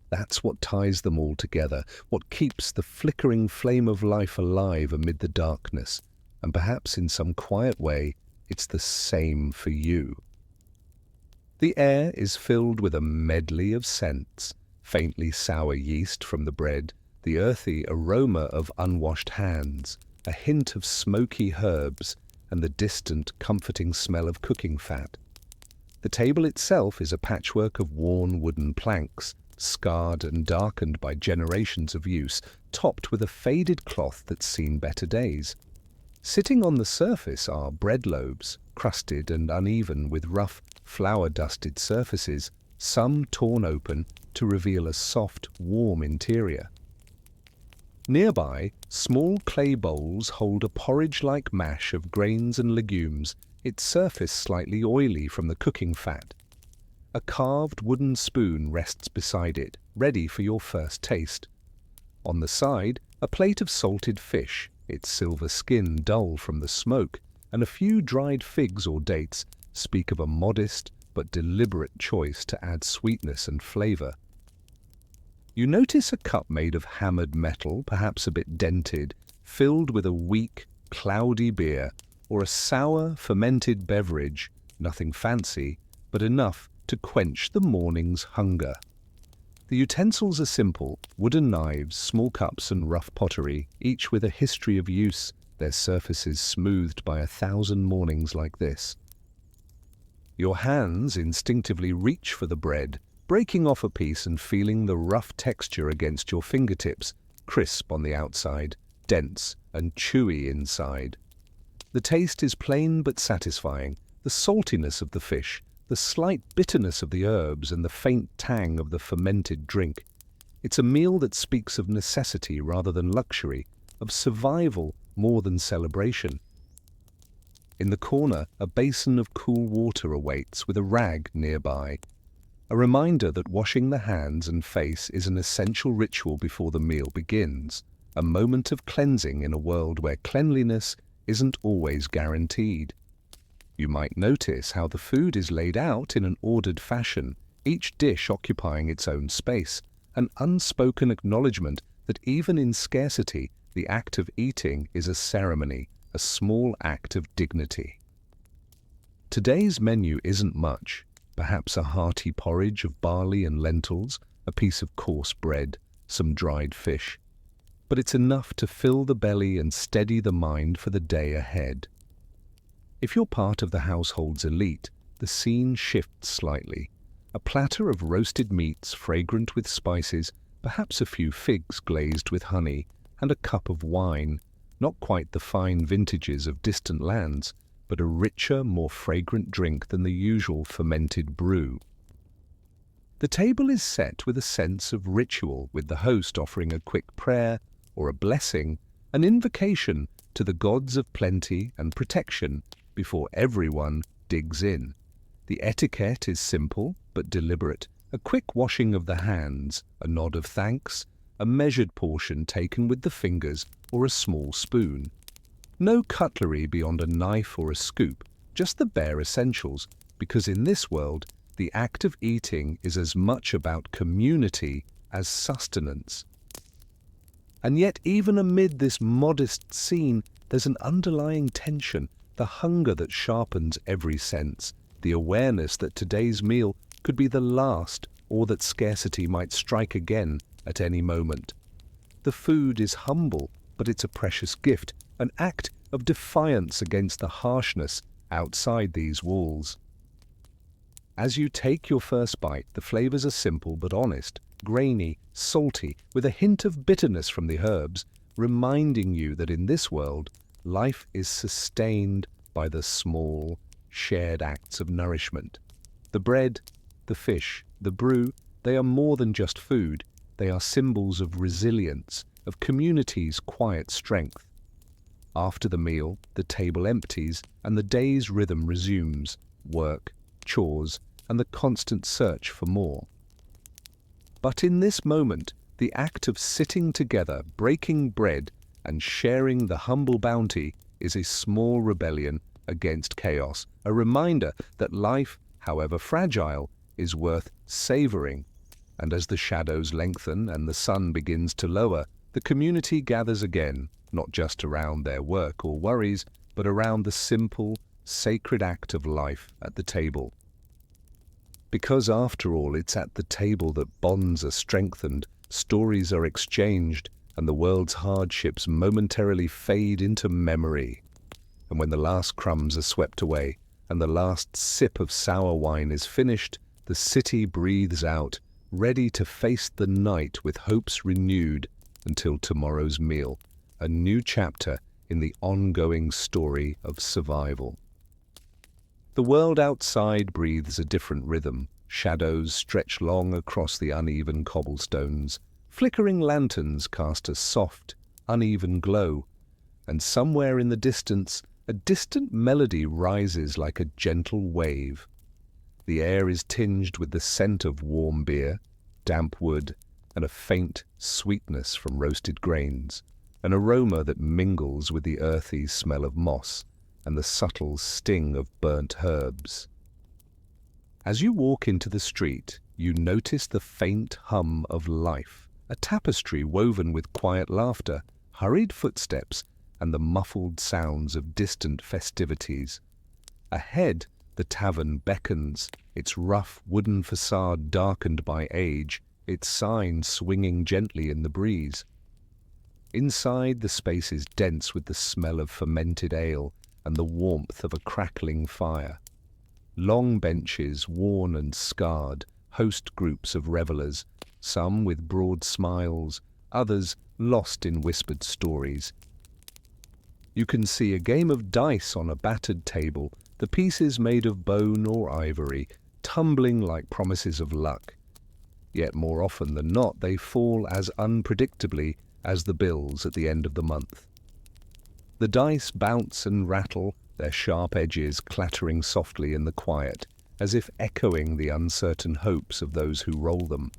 That's what ties them all together, what keeps the flickering flame of life alive amid the darkness. And perhaps in some quiet way, it's the same for you. The air is filled with a medley of scents, faintly sour yeast from the bread, the earthy aroma of unwashed hands, a hint of smoky herbs, and the distant, comforting smell of cooking fat. The table itself is a patchwork of worn wooden planks, scarred and darkened by generations of use, topped with a faded cloth that's seen better days. Sitting on the surface are bread loaves, crusted and uneven with rough, flour-dusted surfaces, some torn open to reveal a soft, warm interior. Nearby, small clay bowls hold a porridge-like mash of grains and legumes, its surface slightly oily from the cooking fat. A carved wooden spoon rests beside it, ready for your first taste. On the side, a plate of salted fish, its silver skin dull from the smoke, and a few dried figs or dates speak of a modest but deliberate choice to add sweetness and flavor. You notice a cup made of hammered metal, perhaps a bit dented, filled with a weak, cloudy beer, or a sour, fermented beverage, nothing fancy, but enough to quench the morning's hunger. The utensils are simple: wooden knives, small cups and rough pottery, each with a history of use, their surfaces smoothed by 1,000 mornings like this. Your hands instinctively reach for the bread, breaking off a piece and feeling the rough texture against your fingertips, crisp on the outside, dense and chewy inside. The taste is plain but satisfying: the saltiness of the fish, the slight bitterness of the herbs, and the faint tang of the fermented drink. It's a meal that speaks of necessity rather than luxury, of survival more than celebration. In the corner, a basin of cool water awaits with a rag nearby, a reminder that washing the hands and face is an essential ritual before the meal begins, a moment of cleansing in a world where cleanliness isn't always guaranteed. You might notice how the food is laid out in an ordered fashion, each dish occupying its own space, an unspoken acknowledgement that even in scarcity, the act of eating is a ceremony, a small act of dignity. Today's menu isn't much, perhaps a hearty porridge of barley and lentils, a piece of coarse bread, some dried fish. But it's enough to fill the belly and steady the mind for the day ahead. If you're part of the household's elite, the scene shifts slightly. A platter of roasted meats fragrant with spices, perhaps a few figs glazed with honey, and a cup of wine, not quite the fine vintages of distant lands, but a richer, more fragrant drink than the usual fermented brew. The table is set with a sense of ritual, with the host offering a quick prayer or a blessing, an invocation to the gods of plenty and protection before everyone digs in. The etiquette is simple but deliberate: a quick washing of the hands, a nod of thanks, a measured portion taken with the fingers or a small spoon. No cutlery beyond a knife or a scoop, just the bare essentials, because in this world, the act of eating is as much about community as sustenance. And yet, even amid this modest scene, there's an underlying tension, the hunger that sharpens every sense, the awareness that today's meal could be the last, or that scarcity might strike again at any moment. The food is humble, but it's a precious gift, an act of defiance against the harshness outside these walls. As you take your first bite, the flavors are simple but honest, grainy, salty, with a hint of bitterness from the herbs, reminding you that in this world, life is sustained by the small, shared acts of nourishment. The bread, the fish, the brew, they are more than just food. They are symbols of resilience, of community's quiet strength. After the meal, the table empties and the day's rhythm resumes: work, chores, and the constant search for more. But in this moment, the act of sitting together, breaking bread, and sharing the humble bounty is a small rebellion against chaos, a reminder that life, however fragile, is worth savoring. And as the shadows lengthen and the sun begins to lower, the community gathers again, not just around their work or worries, but around the simple, sacred act of life at the table. Because after all, it's at the table that bonds are strengthened, stories are exchanged, and the world's hardships momentarily fade into memory. And when the last crumbs are swept away, and the last sip of sour wine is finished, the city breathes out, ready to face the night with hopes renewed until tomorrow's meal, a new chapter in the ongoing story of survival. The world outside breathes a different rhythm. Shadows stretch long across the uneven cobblestones. Flickering lanterns cast a soft, uneven glow, and somewhere in the distance, a distant melody rises like a gentle wave. The air is tinged with the scent of warm beer, damp wood, and a faint sweetness from roasted grains, an aroma that mingles with the earthy smell of moss and the subtle sting of burnt herbs. As you walk into the street, you notice the faint hum of life, a tapestry woven with quiet laughter, hurried footsteps, and the muffled sounds of distant festivities. Ahead, the tavern beckons, its rough wooden facade darkened by age, its sign swinging gently in the breeze. Inside, the space is dense with the smell of fermented ale and the warmth of a crackling fire. Long benches, worn and scarred, host groups of revelers, some with broad smiles, others lost in whispered stories. You can see a game of dice on a battered table, the pieces made of bone or ivory, tumbling like promises of luck. Yet more often than not, they fall as unpredictably as the bills at the end of the month. The dice bounce and rattle, their sharp edges clattering softly in the quiet, as if echoing the uncertain hopes of those who roll them.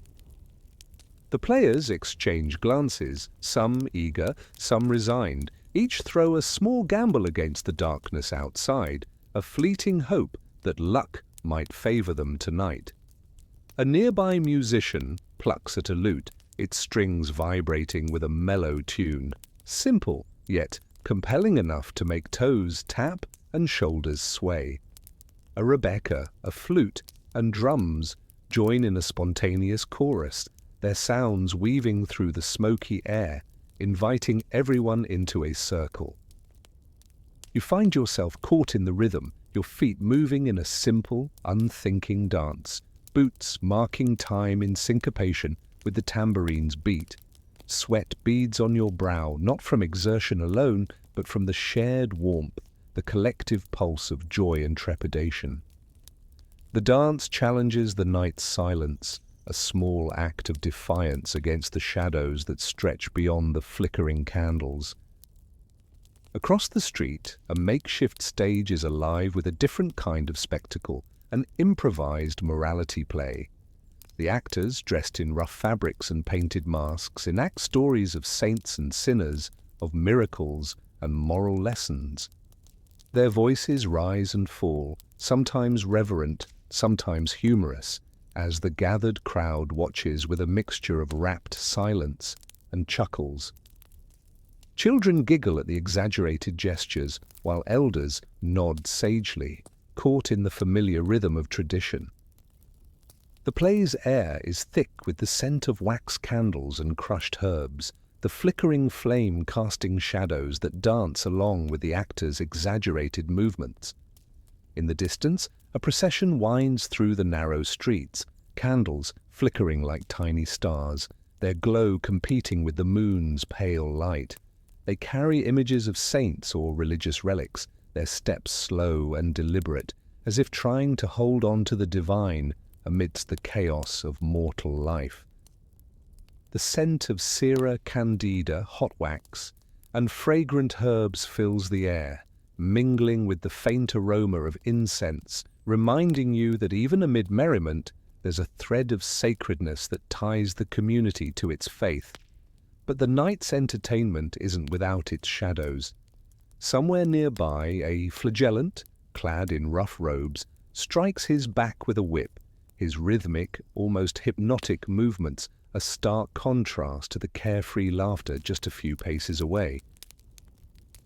The players exchange glances, some eager, some resigned. Each throw a small gamble against the darkness outside, a fleeting hope that luck might favor them tonight. A nearby musician plucks at a lute, its strings vibrating with a mellow tune, simple, yet compelling enough to make toes tap and shoulders sway. A Rebecca, a flute, and drums join in a spontaneous chorus, their sounds weaving through the smoky air, inviting everyone into a circle. You find yourself caught in the rhythm, your feet moving in a simple, unthinking dance, boots marking time in syncopation with the tambourine's beat. Sweat beads on your brow, not from exertion alone, but from the shared warmth, the collective pulse of joy and trepidation. The dance challenges the night's silence, a small act of defiance against the shadows that stretch beyond the flickering candles. Across the street, a makeshift stage is alive with a different kind of spectacle, an improvised morality play. The actors, dressed in rough fabrics and painted masks, enact stories of saints and sinners, of miracles and moral lessons. Their voices rise and fall, sometimes reverent, sometimes humorous, as the gathered crowd watches with a mixture of rapt silence and chuckles. Children giggle at the exaggerated gestures, while elders nod sagely, caught in the familiar rhythm of tradition. The play's air is thick with the scent of wax candles and crushed herbs, the flickering flame casting shadows that dance along with the actors' exaggerated movements. In the distance, a procession winds through the narrow streets, candles flickering like tiny stars, their glow competing with the moon's pale light. They carry images of saints or religious relics, their steps slow and deliberate, as if trying to hold on to the divine amidst the chaos of mortal life. The scent of Cera candida, hot wax, and fragrant herbs fills the air, mingling with the faint aroma of incense, reminding you that even amid merriment, there's a thread of sacredness that ties the community to its faith. But the night's entertainment isn't without its shadows. Somewhere nearby, a flagellant, clad in rough robes, strikes his back with a whip, his rhythmic, almost hypnotic movements a stark contrast to the carefree laughter just a few paces away.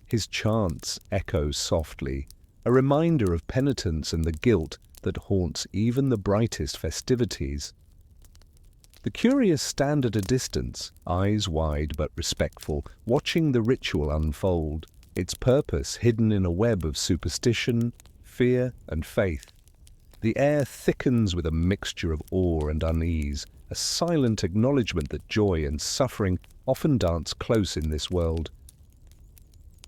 His chants echo softly, a reminder of penitence and the guilt that haunts even the brightest festivities. The curious stand at a distance, eyes wide but respectful, watching the ritual unfold, its purpose hidden in a web of superstition, fear, and faith. The air thickens with a mixture of awe and unease, a silent acknowledgement that joy and suffering often dance close in this world.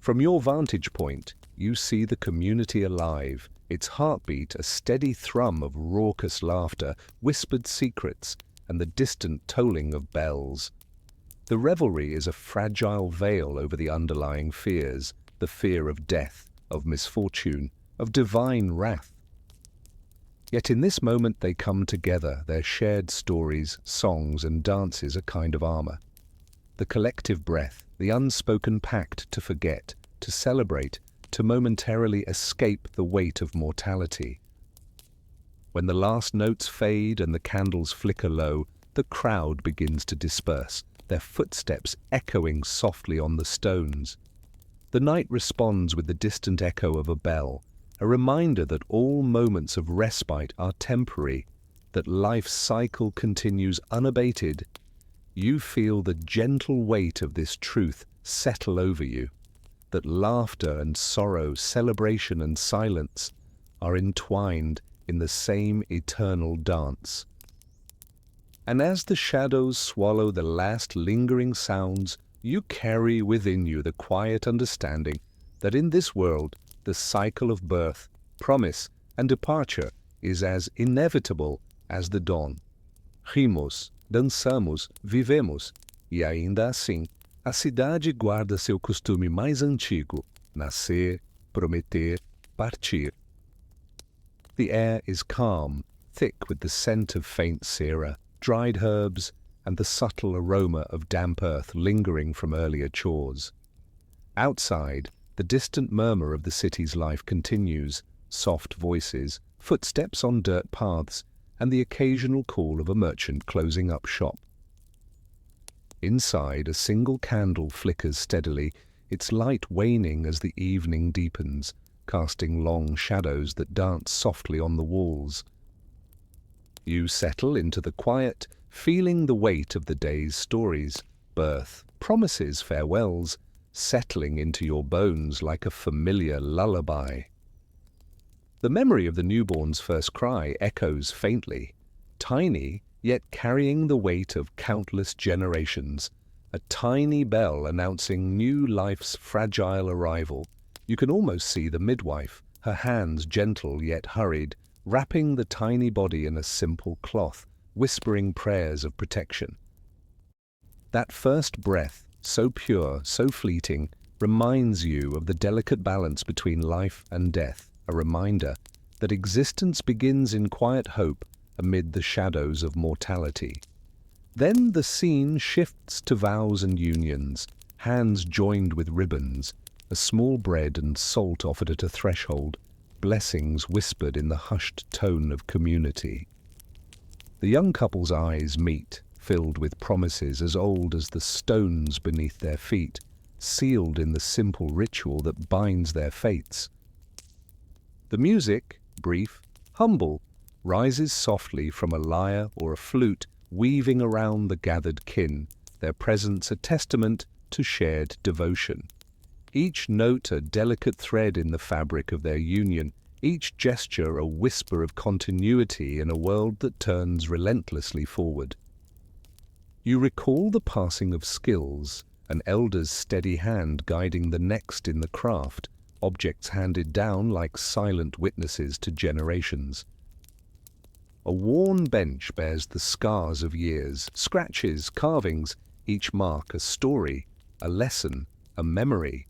From your vantage point, you see the community alive, its heartbeat a steady thrum of raucous laughter, whispered secrets, and the distant tolling of bells. The revelry is a fragile veil over the underlying fears, the fear of death, of misfortune, of divine wrath. Yet in this moment they come together, their shared stories, songs, and dances a kind of armor. The collective breath, the unspoken pact to forget, to celebrate, to momentarily escape the weight of mortality. When the last notes fade and the candles flicker low, the crowd begins to disperse, their footsteps echoing softly on the stones. The night responds with the distant echo of a bell, a reminder that all moments of respite are temporary, that life's cycle continues unabated, you feel the gentle weight of this truth settle over you, that laughter and sorrow, celebration and silence are entwined in the same eternal dance. And as the shadows swallow the last lingering sounds, you carry within you the quiet understanding that in this world the cycle of birth, promise, and departure is as inevitable as the dawn. Rimos, dançamos, vivemos, e ainda assim, a cidade guarda seu costume mais antigo, nascer, prometer, partir. The air is calm, thick with the scent of faint sera, dried herbs, and the subtle aroma of damp earth lingering from earlier chores. Outside, the distant murmur of the city's life continues, soft voices, footsteps on dirt paths, and the occasional call of a merchant closing up shop. Inside, a single candle flickers steadily, its light waning as the evening deepens, casting long shadows that dance softly on the walls. You settle into the quiet, feeling the weight of the day's stories, birth, promises, farewells, settling into your bones like a familiar lullaby. The memory of the newborn's first cry echoes faintly, tiny, yet carrying the weight of countless generations, a tiny bell announcing new life's fragile arrival. You can almost see the midwife, her hands gentle yet hurried, wrapping the tiny body in a simple cloth, whispering prayers of protection. That first breath, so pure, so fleeting, reminds you of the delicate balance between life and death, a reminder that existence begins in quiet hope amid the shadows of mortality. Then the scene shifts to vows and unions, hands joined with ribbons, a small bread and salt offered at a threshold, blessings whispered in the hushed tone of community. The young couple's eyes meet, filled with promises as old as the stones beneath their feet, sealed in the simple ritual that binds their fates. The music, brief, humble, rises softly from a lyre or a flute, weaving around the gathered kin, their presence a testament to shared devotion. Each note a delicate thread in the fabric of their union, each gesture a whisper of continuity in a world that turns relentlessly forward. You recall the passing of skills, an elder's steady hand guiding the next in the craft, objects handed down like silent witnesses to generations. A worn bench bears the scars of years, scratches, carvings, each mark a story, a lesson, a memory.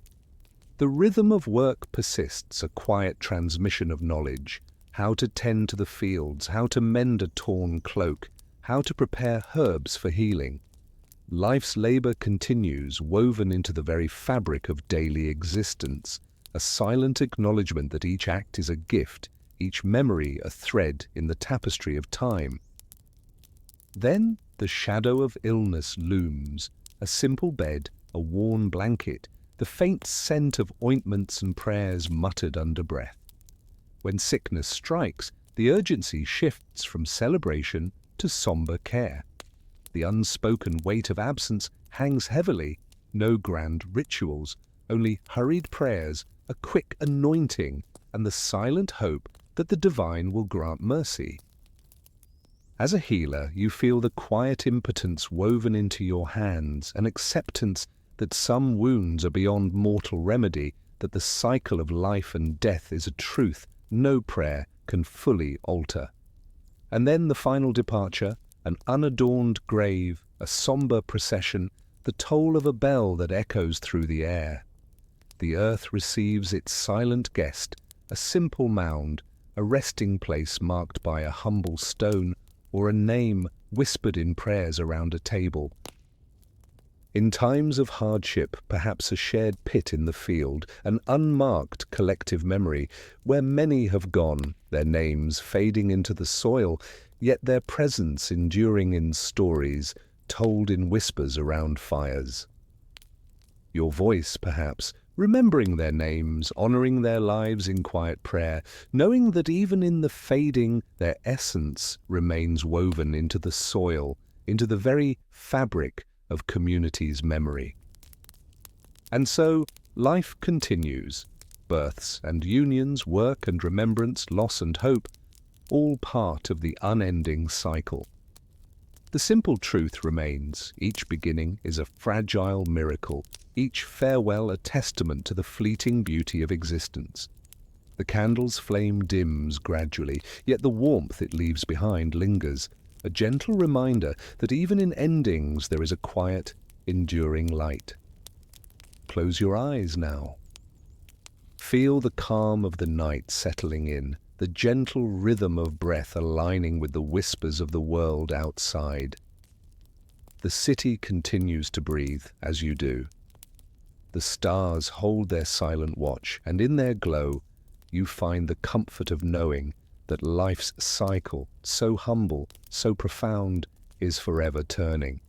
The rhythm of work persists, a quiet transmission of knowledge, how to tend to the fields, how to mend a torn cloak, how to prepare herbs for healing. Life's labor continues, woven into the very fabric of daily existence, a silent acknowledgement that each act is a gift, each memory a thread in the tapestry of time. Then the shadow of illness looms, a simple bed, a worn blanket, the faint scent of ointments and prayers muttered under breath. When sickness strikes, the urgency shifts from celebration to somber care. The unspoken weight of absence hangs heavily, no grand rituals, only hurried prayers, a quick anointing, and the silent hope that the divine will grant mercy. As a healer, you feel the quiet impotence woven into your hands, an acceptance that some wounds are beyond mortal remedy, that the cycle of life and death is a truth no prayer can fully alter. And then the final departure, an unadorned grave, a somber procession, the toll of a bell that echoes through the air. The earth receives its silent guest, a simple mound, a resting place marked by a humble stone, or a name whispered in prayers around a table. In times of hardship, perhaps a shared pit in the field, an unmarked collective memory, where many have gone, their names fading into the soil, yet their presence enduring in stories, told in whispers around fires. Your voice, perhaps, remembering their names, honoring their lives in quiet prayer, knowing that even in the fading, their essence remains woven into the soil, into the very fabric of community's memory. And so, life continues. Births and unions, work and remembrance, loss and hope, all part of the unending cycle. The simple truth remains, each beginning is a fragile miracle, each farewell a testament to the fleeting beauty of existence. The candle's flame dims gradually, yet the warmth it leaves behind lingers, a gentle reminder that even in endings there is a quiet, enduring light. Close your eyes now. Feel the calm of the night settling in, the gentle rhythm of breath aligning with the whispers of the world outside. The city continues to breathe as you do. The stars hold their silent watch, and in their glow, you find the comfort of knowing that life's cycle, so humble, so profound, is forever turning.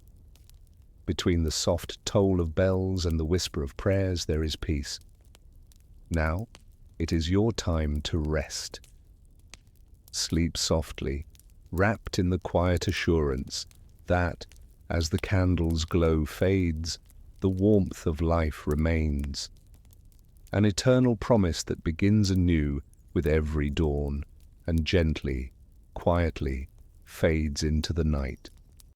Between the soft toll of bells and the whisper of prayers, there is peace. Now, it is your time to rest. Sleep softly, wrapped in the quiet assurance that, as the candle's glow fades, the warmth of life remains. An eternal promise that begins anew with every dawn and gently, quietly fades into the night.